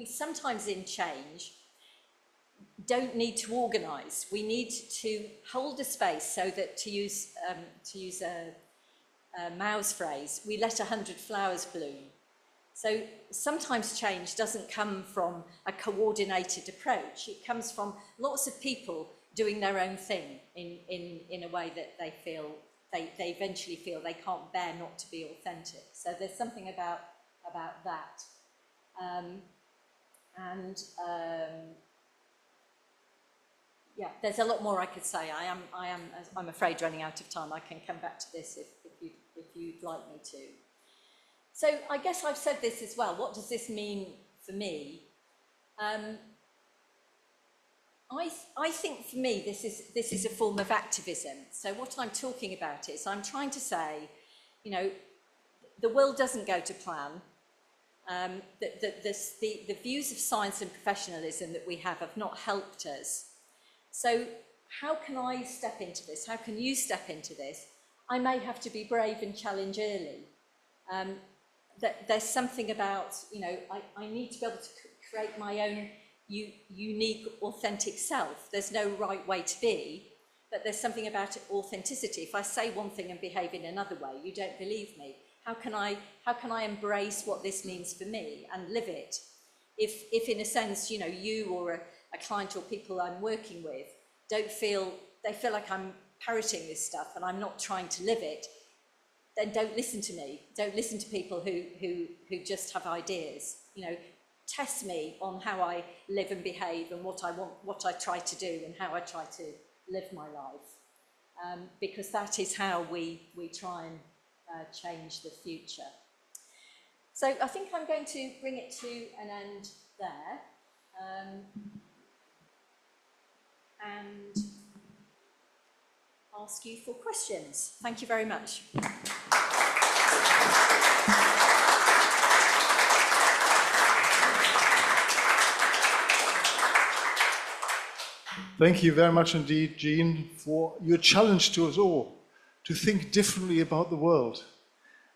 sometimes in change don't need to organise. We need to hold a space so that, to use Mao's phrase, we let 100 flowers bloom. So sometimes change doesn't come from a coordinated approach. It comes from lots of people doing their own thing in a way that they feel, they eventually feel they can't bear not to be authentic. So there's something about that. Yeah, there's a lot more I could say. I'm afraid, running out of time. I can come back to this if you'd like me to. So I guess I've said this as well. What does this mean for me? I think for me this is a form of activism. So what I'm talking about is I'm trying to say, you know, the world doesn't go to plan. The views of science and professionalism that we have not helped us. So how can I step into this? How can you step into this? I may have to be brave and challenge early. There's something about, you know, I need to be able to create my own unique, authentic self. There's no right way to be, but there's something about authenticity. If I say one thing and behave in another way, you don't believe me. How can I embrace what this means for me and live it? If in a sense, you know, you or a client or people I'm working with they feel like I'm parroting this stuff and I'm not trying to live it, then don't listen to me. Don't listen to people who just have ideas. You know, test me on how I live and behave and what I want, what I try to do and how I try to live my life. Because that is how we try and change the future. So I think I'm going to bring it to an end there. And ask you for questions. Thank you very much. Thank you very much indeed, Jean, for your challenge to us all to think differently about the world.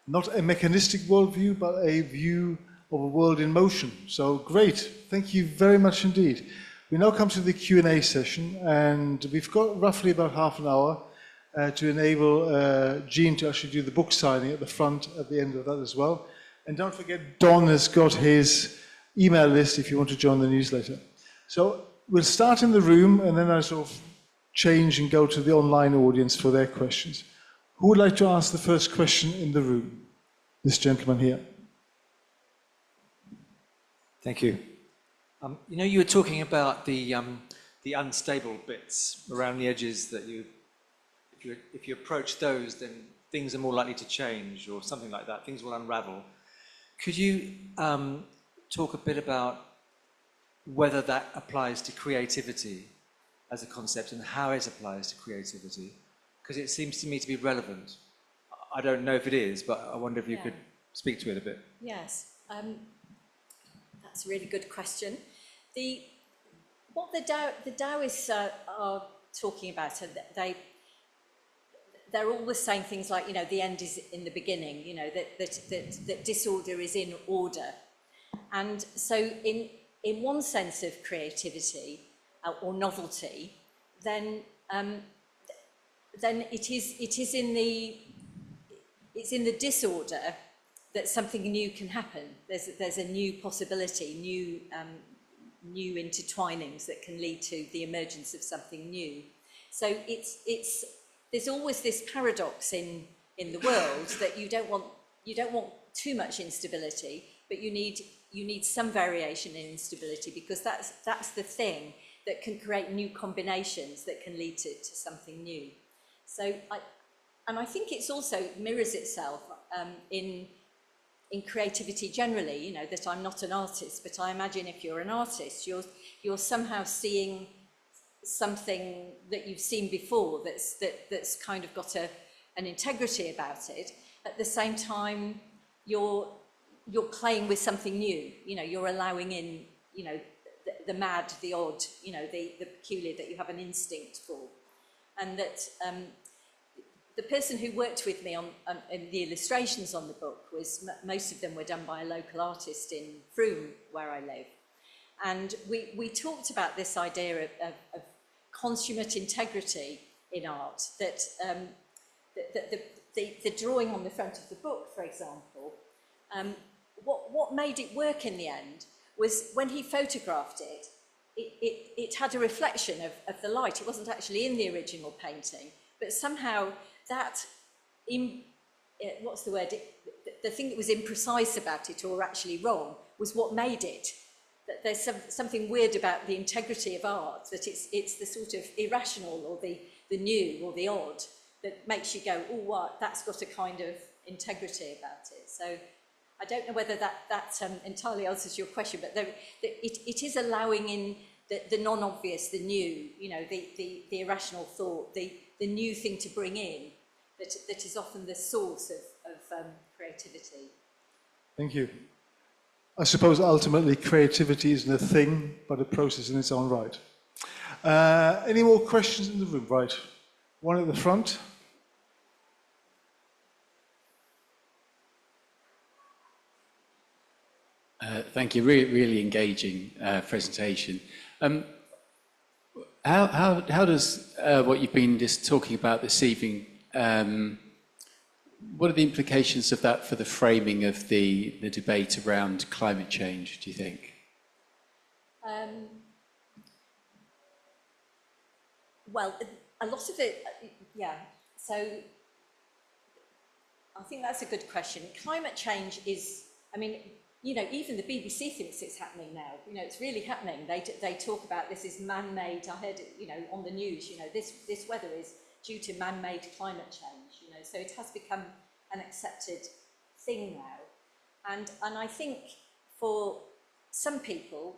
Not a mechanistic worldview, but a view of a world in motion. So great. Thank you very much indeed. We now come to the Q&A session, and we've got roughly about half an hour to enable Jean to actually do the book signing at the front at the end of that as well. And don't forget, Don has got his email list if you want to join the newsletter. So we'll start in the room and then I sort of change and go to the online audience for their questions. Who would like to ask the first question in the room? This gentleman here. Thank you. You know, you were talking about the unstable bits around the edges that if you approach those, then things are more likely to change or something like that. Things will unravel. Could you talk a bit about whether that applies to creativity as a concept and how it applies to creativity? Because it seems to me to be relevant. I don't know if it is, but I wonder if you could speak to it a bit. Yes, that's a really good question. What the Taoists are talking about, they're always saying things like, you know, the end is in the beginning, you know, that disorder is in order. And so in one sense of creativity or novelty, then it's in the disorder that something new can happen. There's a new possibility, new intertwinings that can lead to the emergence of something new. So there's always this paradox in the world that you don't want too much instability, but you need some variation in instability, because that's the thing that can create new combinations that can lead to something new. So I think it's also mirrors itself in creativity generally, you know, that I'm not an artist, but I imagine if you're an artist, you're somehow seeing something that you've seen before that's kind of got an integrity about it. At the same time, you're playing with something new, you know, you're allowing in, you know, the mad, the odd, you know, the peculiar that you have an instinct for. And that the person who worked with me on in the illustrations on the book was, most of them were done by a local artist in Frome, where I live. And we talked about this idea of consummate integrity in art, that the drawing on the front of the book, for example, what made it work in the end was when he photographed it, it had a reflection of the light. It wasn't actually in the original painting, but somehow that, what's the word? The thing that was imprecise about it, or actually wrong, was what made it. That there's something weird about the integrity of art, that it's the sort of irrational or the new or the odd that makes you go, oh, what? That's got a kind of integrity about it. So I don't know whether that entirely answers your question, but it is allowing in the non-obvious, the new, you know, the irrational thought, the new thing to bring in, that is often the source of creativity. Thank you. I suppose ultimately creativity isn't a thing, but a process in its own right. Any more questions in the room? Right. One at the front. Thank you. Really engaging presentation. How does what you've been just talking about this evening, what are the implications of that for the framing of the debate around climate change, do you think? Well, a lot of it, yeah. So I think that's a good question. Climate change is, I mean, you know, even the BBC thinks it's happening now. You know, it's really happening. They talk about this as man-made. I heard it, you know, on the news. You know, this weather is due to man-made climate change. You know, so it has become an accepted thing now. And I think for some people,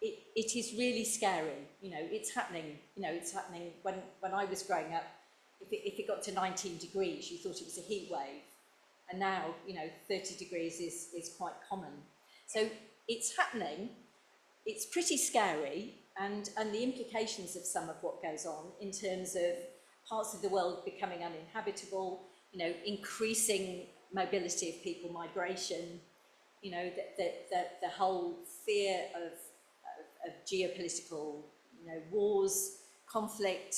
it is really scary. You know, it's happening. You know, it's happening. When I was growing up, if it got to 19 degrees, you thought it was a heat wave. And now, you know, 30 degrees is quite common. So it's happening, it's pretty scary, and the implications of some of what goes on in terms of parts of the world becoming uninhabitable, you know, increasing mobility of people, migration, you know, the whole fear of geopolitical, you know, wars, conflict,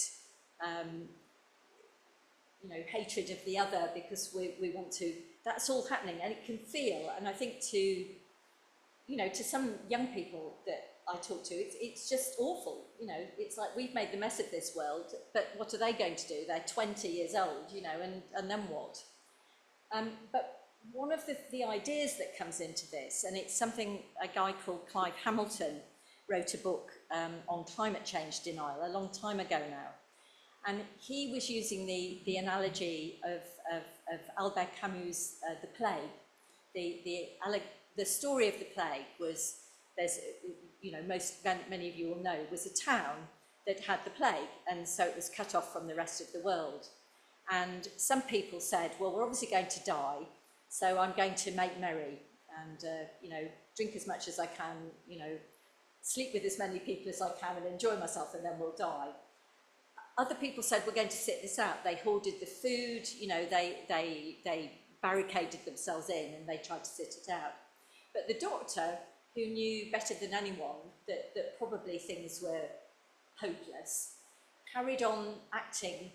you know, hatred of the other because we want to, that's all happening, and it can feel, and I think to, you know, to some young people that I talk to, it's just awful. You know, it's like we've made the mess of this world, but what are they going to do? They're 20 years old, you know, and then what? But one of the ideas that comes into this, and it's something a guy called Clive Hamilton wrote a book on climate change denial a long time ago now. And he was using the analogy of Albert Camus' The Plague. The story of the plague was, you know, many of you will know, was a town that had the plague, and so it was cut off from the rest of the world. And some people said, well, we're obviously going to die, so I'm going to make merry and, you know, drink as much as I can, you know, sleep with as many people as I can and enjoy myself, and then we'll die. Other people said, we're going to sit this out. They hoarded the food, you know, they barricaded themselves in and they tried to sit it out. But the doctor, who knew better than anyone that probably things were hopeless, carried on acting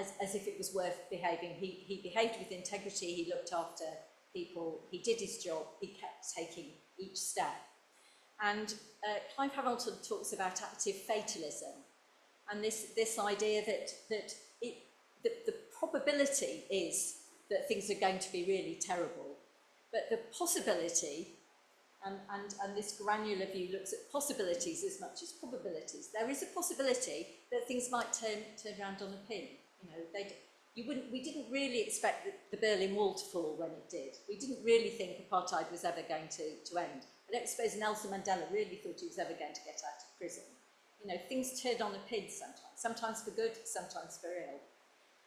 as if it was worth behaving. He behaved with integrity, he looked after people, he did his job, he kept taking each step. And Clive Hamilton talks about active fatalism, and this idea that the probability is that things are going to be really terrible, but the possibility, and this granular view looks at possibilities as much as probabilities. There is a possibility that things might turn around on a pin. You know, we didn't really expect the Berlin Wall to fall when it did. We didn't really think apartheid was ever going to end. I don't suppose Nelson Mandela really thought he was ever going to get out of prison. You know, things turned on a pin sometimes for good, sometimes for ill.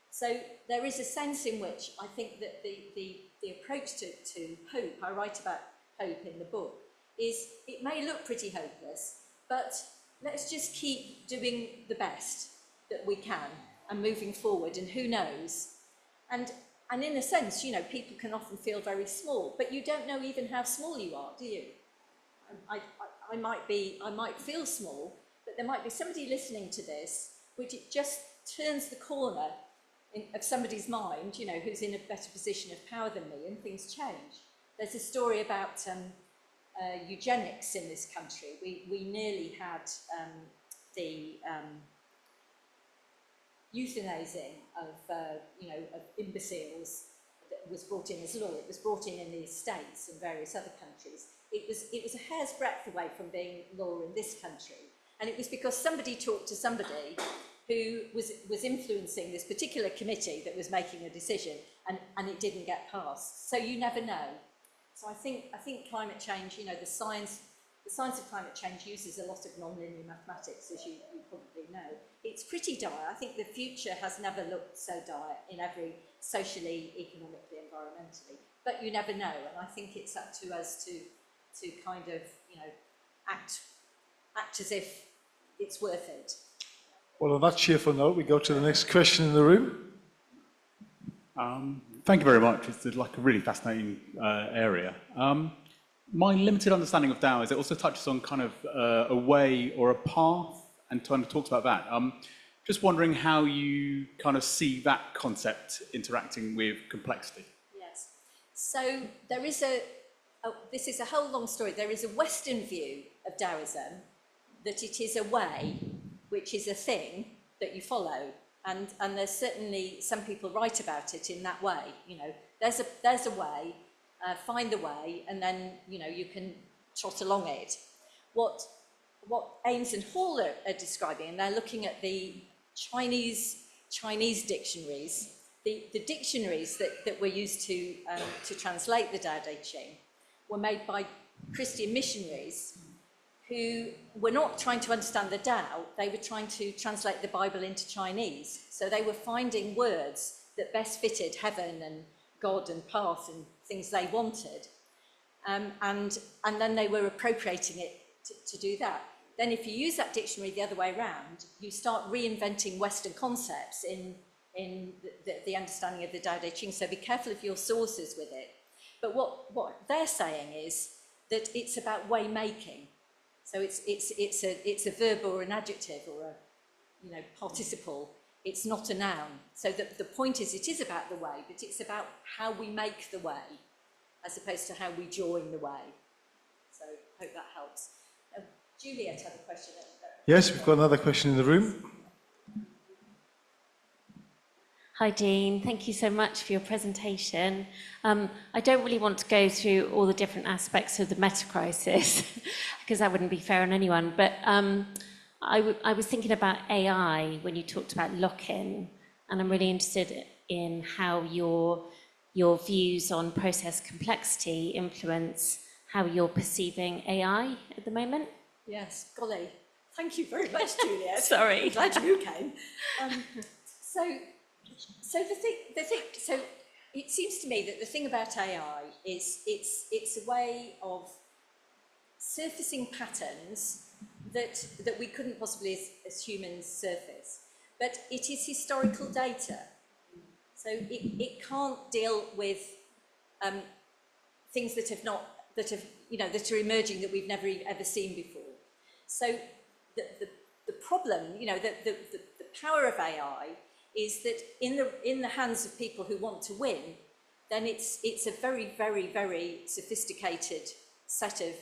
So there is a sense in which I think that the approach to hope, I write about hope in the book, is it may look pretty hopeless, but let's just keep doing the best that we can and moving forward, and who knows. And in a sense, you know, people can often feel very small, but you don't know even how small you are, do you? I might feel small, but there might be somebody listening to this, which it just turns the corner of somebody's mind, you know, who's in a better position of power than me, and things change. There's a story about eugenics in this country. We nearly had the euthanizing of imbeciles that was brought in as law. It was brought in the States and various other countries. It was a hair's breadth away from being law in this country, and it was because somebody talked to somebody who was influencing this particular committee that was making a decision, and it didn't get passed. So you never know. So I think climate change, you know, the science of climate change uses a lot of non-linear mathematics, as you probably know. It's pretty dire. I think the future has never looked so dire in every socially, economically, environmentally. But you never know, and I think it's up to us to kind of, you know, act as if it's worth it. Well, on that cheerful note, we go to the next question in the room. Thank you very much. It's like a really fascinating area. My limited understanding of Dao is it also touches on kind of a way or a path, and kind of talks about that. Just wondering how you kind of see that concept interacting with complexity. Yes. So there is this is a whole long story. There is a Western view of Taoism that it is a way, which is a thing that you follow. And there's certainly some people write about it in that way. You know, there's a way, find the way, and then, you know, you can trot along it. What Ames and Hall are describing, and they're looking at the Chinese dictionaries, the dictionaries that were used to translate the Tao Te Ching were made by Christian missionaries who were not trying to understand the Tao, they were trying to translate the Bible into Chinese. So they were finding words that best fitted heaven and God and path and things they wanted. And then they were appropriating it to do that. Then if you use that dictionary the other way around, you start reinventing Western concepts in the understanding of the Tao Te Ching. So be careful of your sources with it. But what they're saying is that it's about way making. So it's a verb or an adjective or a participle. It's not a noun. So the point is, it is about the way, but it's about how we make the way, as opposed to how we join the way. So I hope that helps. Juliet had a question. Yes, we've got another question in the room. Hi, Jean. Thank you so much for your presentation. I don't really want to go through all the different aspects of the meta crisis because that wouldn't be fair on anyone. But I was thinking about AI when you talked about lock-in, and I'm really interested in how your views on process complexity influence how you're perceiving AI at the moment. Yes, golly. Thank you very much, Juliet. Sorry. I'm glad you came. So it seems to me that the thing about AI is it's a way of surfacing patterns that we couldn't possibly as humans surface. But it is historical data. So it can't deal with things that are emerging that we've never ever seen before. So the problem, the power of AI is that in the hands of people who want to win, then it's a very, very, very sophisticated set of,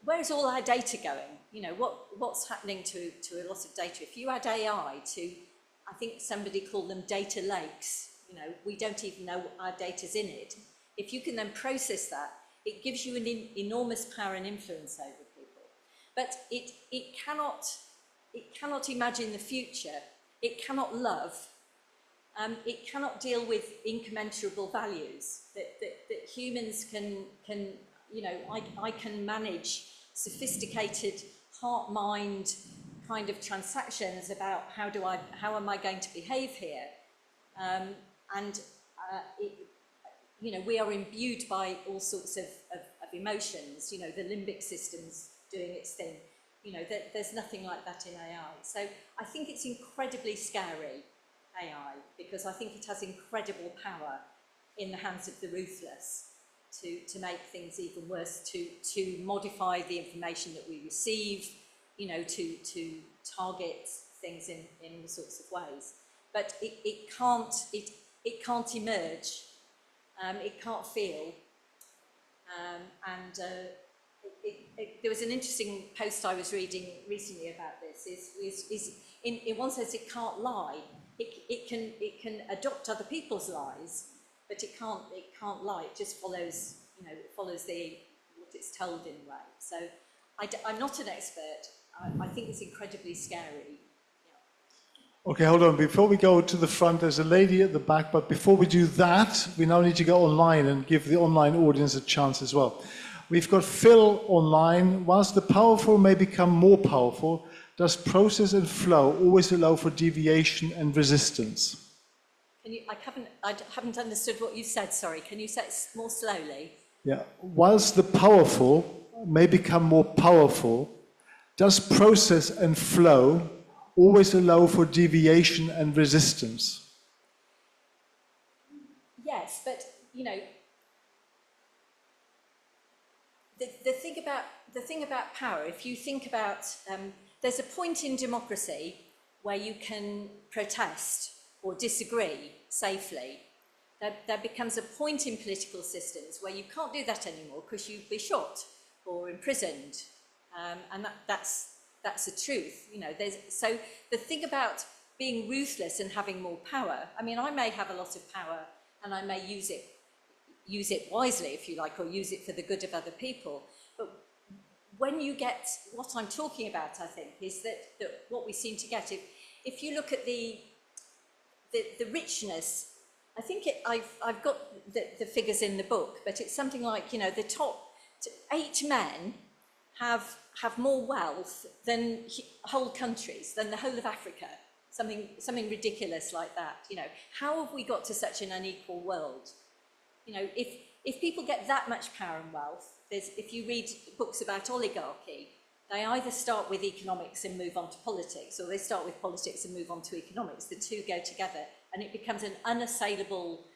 where's all our data going? What's happening to a lot of data? If you add AI to, I think somebody called them data lakes, we don't even know our data's in it. If you can then process that, it gives you an enormous power and influence over people. But it cannot imagine the future. It cannot love. It cannot deal with incommensurable values that humans can I can manage sophisticated heart-mind kind of transactions about how am I going to behave here, we are imbued by all sorts of emotions. The limbic system's doing its thing. There's nothing like that in AI. So I think it's incredibly scary, AI, because I think it has incredible power in the hands of the ruthless to make things even worse, to modify the information that we receive, to target things in all sorts of ways. But it can't emerge, it can't feel, there was an interesting post I was reading recently about this. In one sense, it can't lie. It can adopt other people's lies, but it can't lie. It just follows, it follows what it's told in a way. So I'm not an expert. I think it's incredibly scary. Okay, hold on. Before we go to the front, there's a lady at the back, but before we do that, we now need to go online and give the online audience a chance as well. We've got Phil online. Whilst the powerful may become more powerful, does process and flow always allow for deviation and resistance? I haven't understood what you said, sorry. Can you say it more slowly? Yeah. Whilst the powerful may become more powerful, does process and flow always allow for deviation and resistance? Yes, but the thing about power, if you think about, there's a point in democracy where you can protest or disagree safely. There becomes a point in political systems where you can't do that anymore because you'd be shot or imprisoned, and that's the truth. So the thing about being ruthless and having more power, I mean, I may have a lot of power and I may use it wisely, if you like, or use it for the good of other people. But when you get what I'm talking about, I think, is that what we seem to get, if you look at the richness, I think I've got the figures in the book, but it's something like, the top 8 men have more wealth than whole countries, than the whole of Africa, something ridiculous like that. How have we got to such an unequal world? If people get that much power and wealth, if you read books about oligarchy, they either start with economics and move on to politics, or they start with politics and move on to economics. The two go together, and it becomes an unassailable,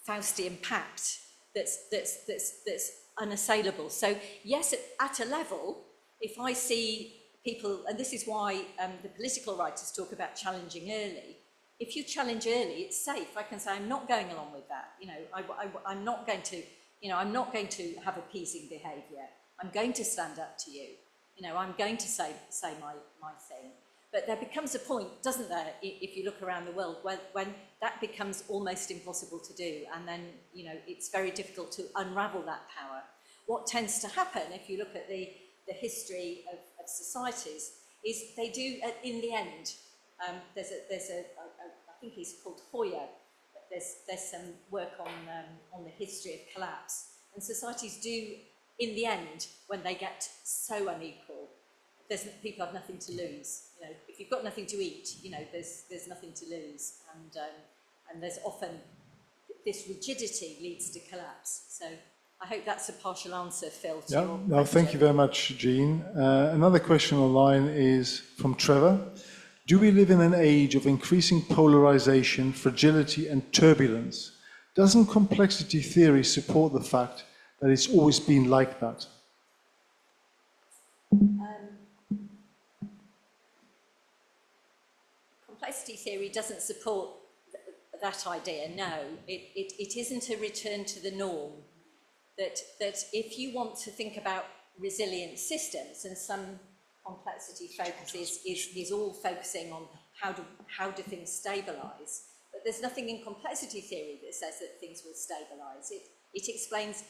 Faustian pact that's unassailable. So yes, at a level, if I see people, and this is why the political writers talk about challenging early. If you challenge early, it's safe. I can say, I'm not going along with that. I'm not going to, I'm not going to have appeasing behaviour. I'm going to stand up to you. You know, I'm going to say my thing. But there becomes a point, doesn't there, if you look around the world, when that becomes almost impossible to do, and then, you know, it's very difficult to unravel that power. What tends to happen, if you look at the history of societies, is they do, in the end, there's a I think he's called Hoyer, there's some work on the history of collapse, and societies do, in the end, when they get so unequal, people have nothing to lose. You know, if you've got nothing to eat, you know, there's nothing to lose, and there's often this rigidity leads to collapse. So I hope that's a partial answer, Phil, to your question. No, thank you very much, Jean. Another question online is from Trevor. Do we live in an age of increasing polarization, fragility, and turbulence? Doesn't complexity theory support the fact that it's always been like that? Complexity theory doesn't support that idea, no. It isn't a return to the norm. That if you want to think about resilient systems, and some complexity focus is all focusing on how do things stabilise, but there's nothing in complexity theory that says that things will stabilise. It explains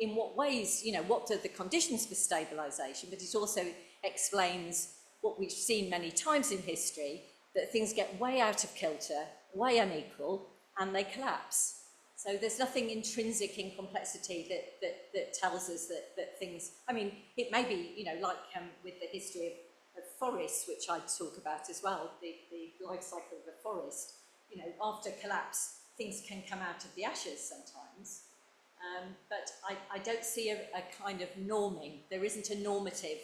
in what ways, you know, what are the conditions for stabilisation, but it also explains what we've seen many times in history, that things get way out of kilter, way unequal, and they collapse. So there's nothing intrinsic in complexity that tells us that things, I mean, it may be, you know, like with the history of forests, which I talk about as well, the life cycle of a forest, you know, after collapse, things can come out of the ashes sometimes. But I don't see a kind of norming. There isn't a normative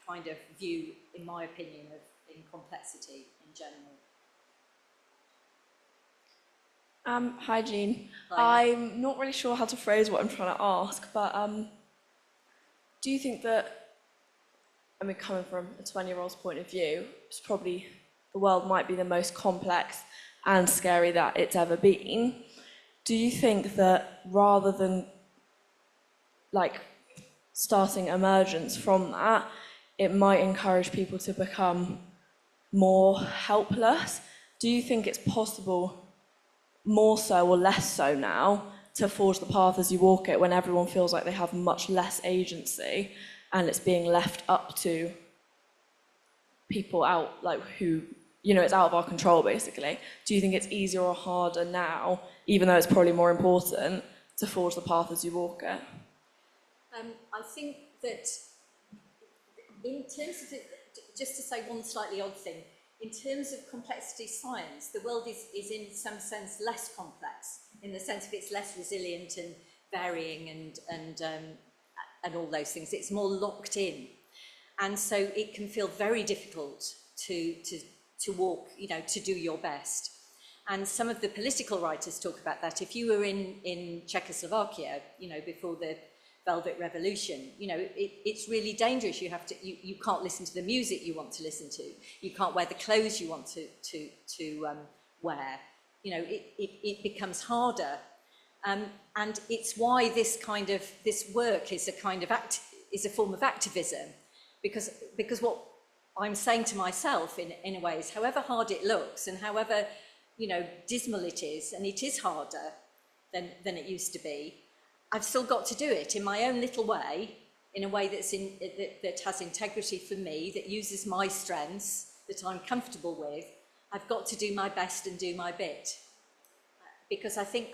kind of view, in my opinion, in complexity in general. Hi, Jean. Hi. I'm not really sure how to phrase what I'm trying to ask, but do you think that, I mean, coming from a 20-year-old's point of view, it's probably the world might be the most complex and scary that it's ever been. Do you think that rather than like starting emergence from that, it might encourage people to become more helpless? Do you think it's possible, more so or less so now, to forge the path as you walk it when everyone feels like they have much less agency and it's being left up to people out, like who, you know, it's out of our control basically? Do you think it's easier or harder now, even though it's probably more important, to forge the path as you walk it? I think that in terms of it, just to say one slightly odd thing, in terms of complexity science, the world is in some sense less complex, in the sense of it's less resilient and varying and all those things. It's more locked in. And so it can feel very difficult to walk, you know, to do your best. And some of the political writers talk about that. If you were in Czechoslovakia, you know, before the Velvet Revolution, you know, it's really dangerous. You can't listen to the music you want to listen to. You can't wear the clothes you want to wear. You know, it becomes harder, and it's why this work is a form of activism, because what I'm saying to myself in a way is, however hard it looks and however, you know, dismal it is, and it is harder than it used to be, I've still got to do it in my own little way, in a way that has integrity for me, that uses my strengths, that I'm comfortable with. I've got to do my best and do my bit. Because I think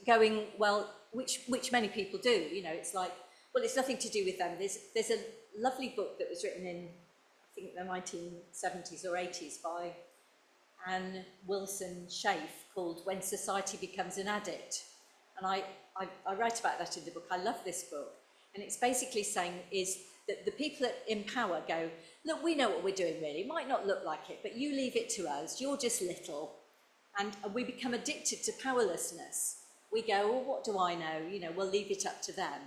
going, well, which many people do, you know, it's like, well, it's nothing to do with them. There's a lovely book that was written in, I think, the 1970s or 80s by Anne Wilson Schaef, called When Society Becomes an Addict. And I write about that in the book. I love this book. And it's basically saying is that the people in power go, look, we know what we're doing really. It might not look like it, but you leave it to us. You're just little. And we become addicted to powerlessness. We go, well, what do I know? You know, we'll leave it up to them.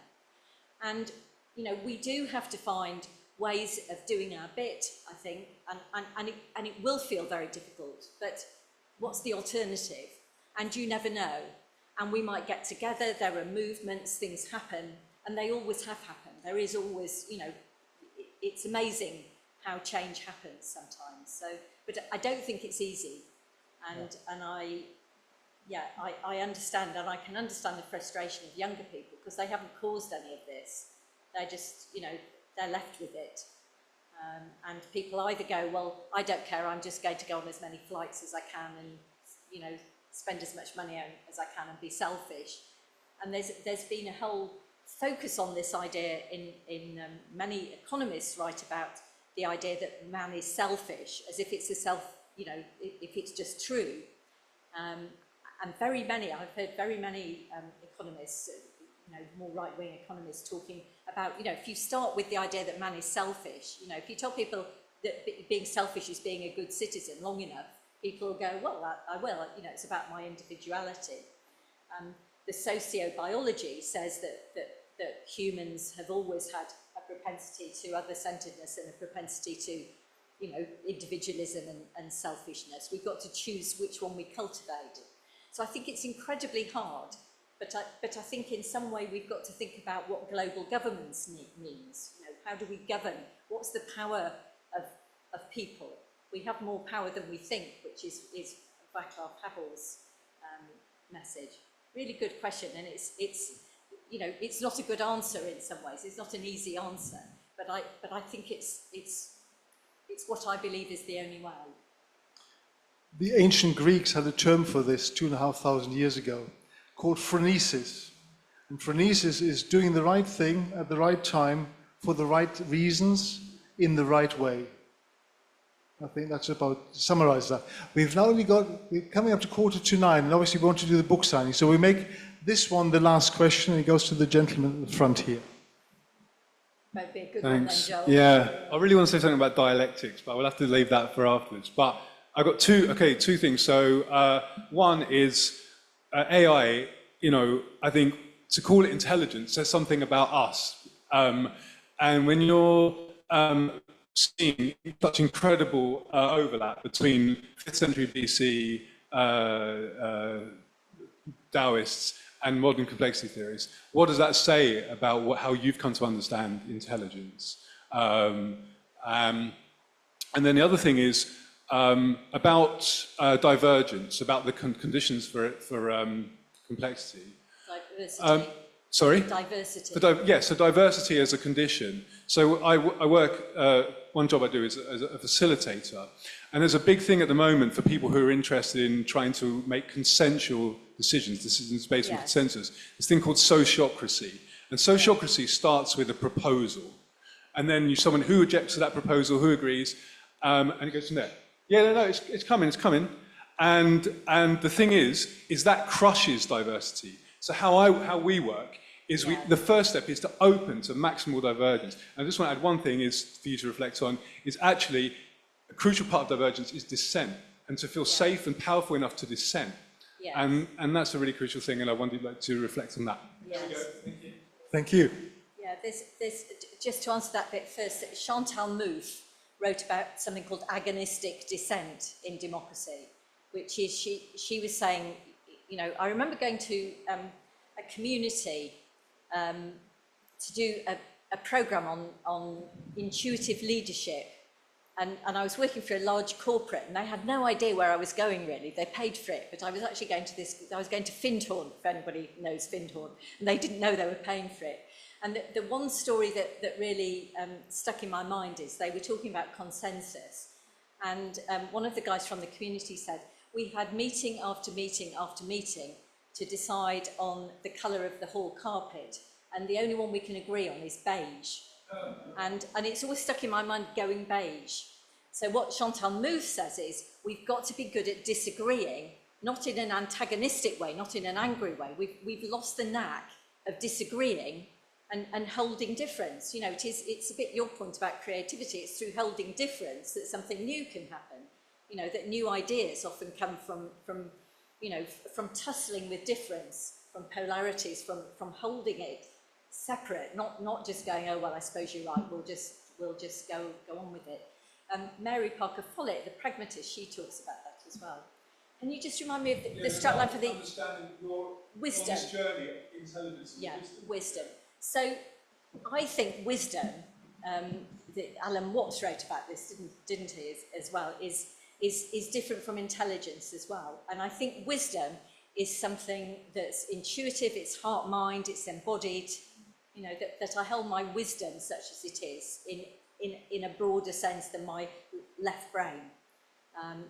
And, you know, we do have to find ways of doing our bit, I think, and it will feel very difficult. But what's the alternative? And you never know. And we might get together, there are movements, things happen, and they always have happened. There is always, it's amazing how change happens sometimes. So, but I don't think it's easy. And I understand, and I can understand the frustration of younger people because they haven't caused any of this. They're just, they're left with it. And people either go, well, I don't care, I'm just going to go on as many flights as I can and, spend as much money as I can and be selfish. And there's been a whole focus on this idea in many economists write about the idea that man is selfish, as if it's if it's just true. And I've heard very many economists, more right-wing economists talking about, if you start with the idea that man is selfish, if you tell people that being selfish is being a good citizen long enough, people will go, well, I will, it's about my individuality. The sociobiology says that humans have always had a propensity to other-centeredness and a propensity to, individualism and selfishness. We've got to choose which one we cultivate. So I think it's incredibly hard, but I think in some way we've got to think about what global governance means. How do we govern? What's the power of people? We have more power than we think, which is Václav Havel's message. Really good question, and it's not a good answer in some ways. It's not an easy answer, but I think it's what I believe is the only way. The ancient Greeks had a term for this 2,500 years ago called phronesis. And phronesis is doing the right thing at the right time for the right reasons in the right way. I think that's about summarize that. We've now only we're coming up to 8:45, and obviously we want to do the book signing. So we make this one the last question, and it goes to the gentleman at the front here. Might be a good Thanks. one then, Joel. Yeah, I really want to say something about dialectics, but we'll have to leave that for afterwards. But I've got two things. So one is AI, I think to call it intelligence says something about us. And when you're seeing such incredible overlap between 5th century BC Taoists and modern complexity theories, what does that say about how you've come to understand intelligence? And then the other thing is about divergence, about the conditions for complexity. Diversity. Sorry? Diversity. So diversity as a condition. So I work, one job I do is as a facilitator, and there's a big thing at the moment for people who are interested in trying to make consensual decisions based on consensus. This thing called sociocracy. And sociocracy starts with a proposal. And then someone who objects to that proposal, who agrees, and it goes from there. Yeah, no, it's coming. And the thing is that crushes diversity. So how we work is the first step is to open to maximal divergence. And I just want to add one thing is for you to reflect on, is actually a crucial part of divergence is dissent, and to feel safe and powerful enough to dissent. Yes. And that's a really crucial thing, and I wanted to reflect on that. Yes. There we go. Thank you. Thank you. Yeah, there's just to answer that bit first, Chantal Mouffe wrote about something called agonistic dissent in democracy, which is she was saying, I remember going to a community to do a program on intuitive leadership, and I was working for a large corporate, and they had no idea where I was going really. They paid for it, but I was actually going to Findhorn, if anybody knows Findhorn, and they didn't know they were paying for it. And the one story that really stuck in my mind is they were talking about consensus, and one of the guys from the community said, we had meeting after meeting after meeting to decide on the colour of the hall carpet, and the only one we can agree on is beige. And it's always stuck in my mind going beige. So what Chantal Mouffe says is, we've got to be good at disagreeing, not in an antagonistic way, not in an angry way. We've lost the knack of disagreeing and holding difference. It's a bit your point about creativity. It's through holding difference that something new can happen. That new ideas often come from tussling with difference, from polarities, from holding it separate, not just going, oh, well, I suppose you're right, we'll just go on with it. Mary Parker Follett, the pragmatist, she talks about that as well. Can you just remind me of the strapline for the understanding your wisdom? journey of intelligence. Yeah, wisdom. So I think wisdom, that Alan Watts wrote about this, didn't he, as well, is different from intelligence as well. And I think wisdom is something that's intuitive, it's heart, mind, it's embodied, you know, that I hold my wisdom, such as it is, in a broader sense than my left brain.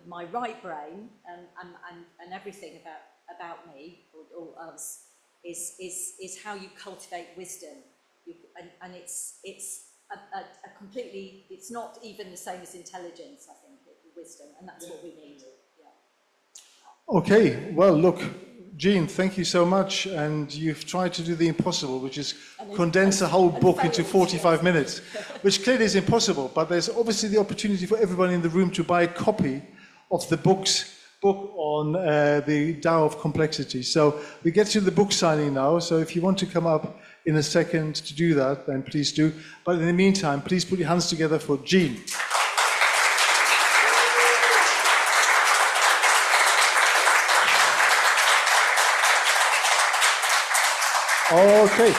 My right brain and everything about me or us is how you cultivate wisdom. And it's a completely, it's not even the same as intelligence, I think, wisdom, and that's what we need. Yeah. Okay, well, look, Jean, thank you so much. And you've tried to do the impossible, which is condense a whole book into 45 minutes, which clearly is impossible. But there's obviously the opportunity for everyone in the room to buy a copy of the book on the Dao of Complexity. So we get to the book signing now. So if you want to come up in a second to do that, then please do. But in the meantime, please put your hands together for Jean. Okay.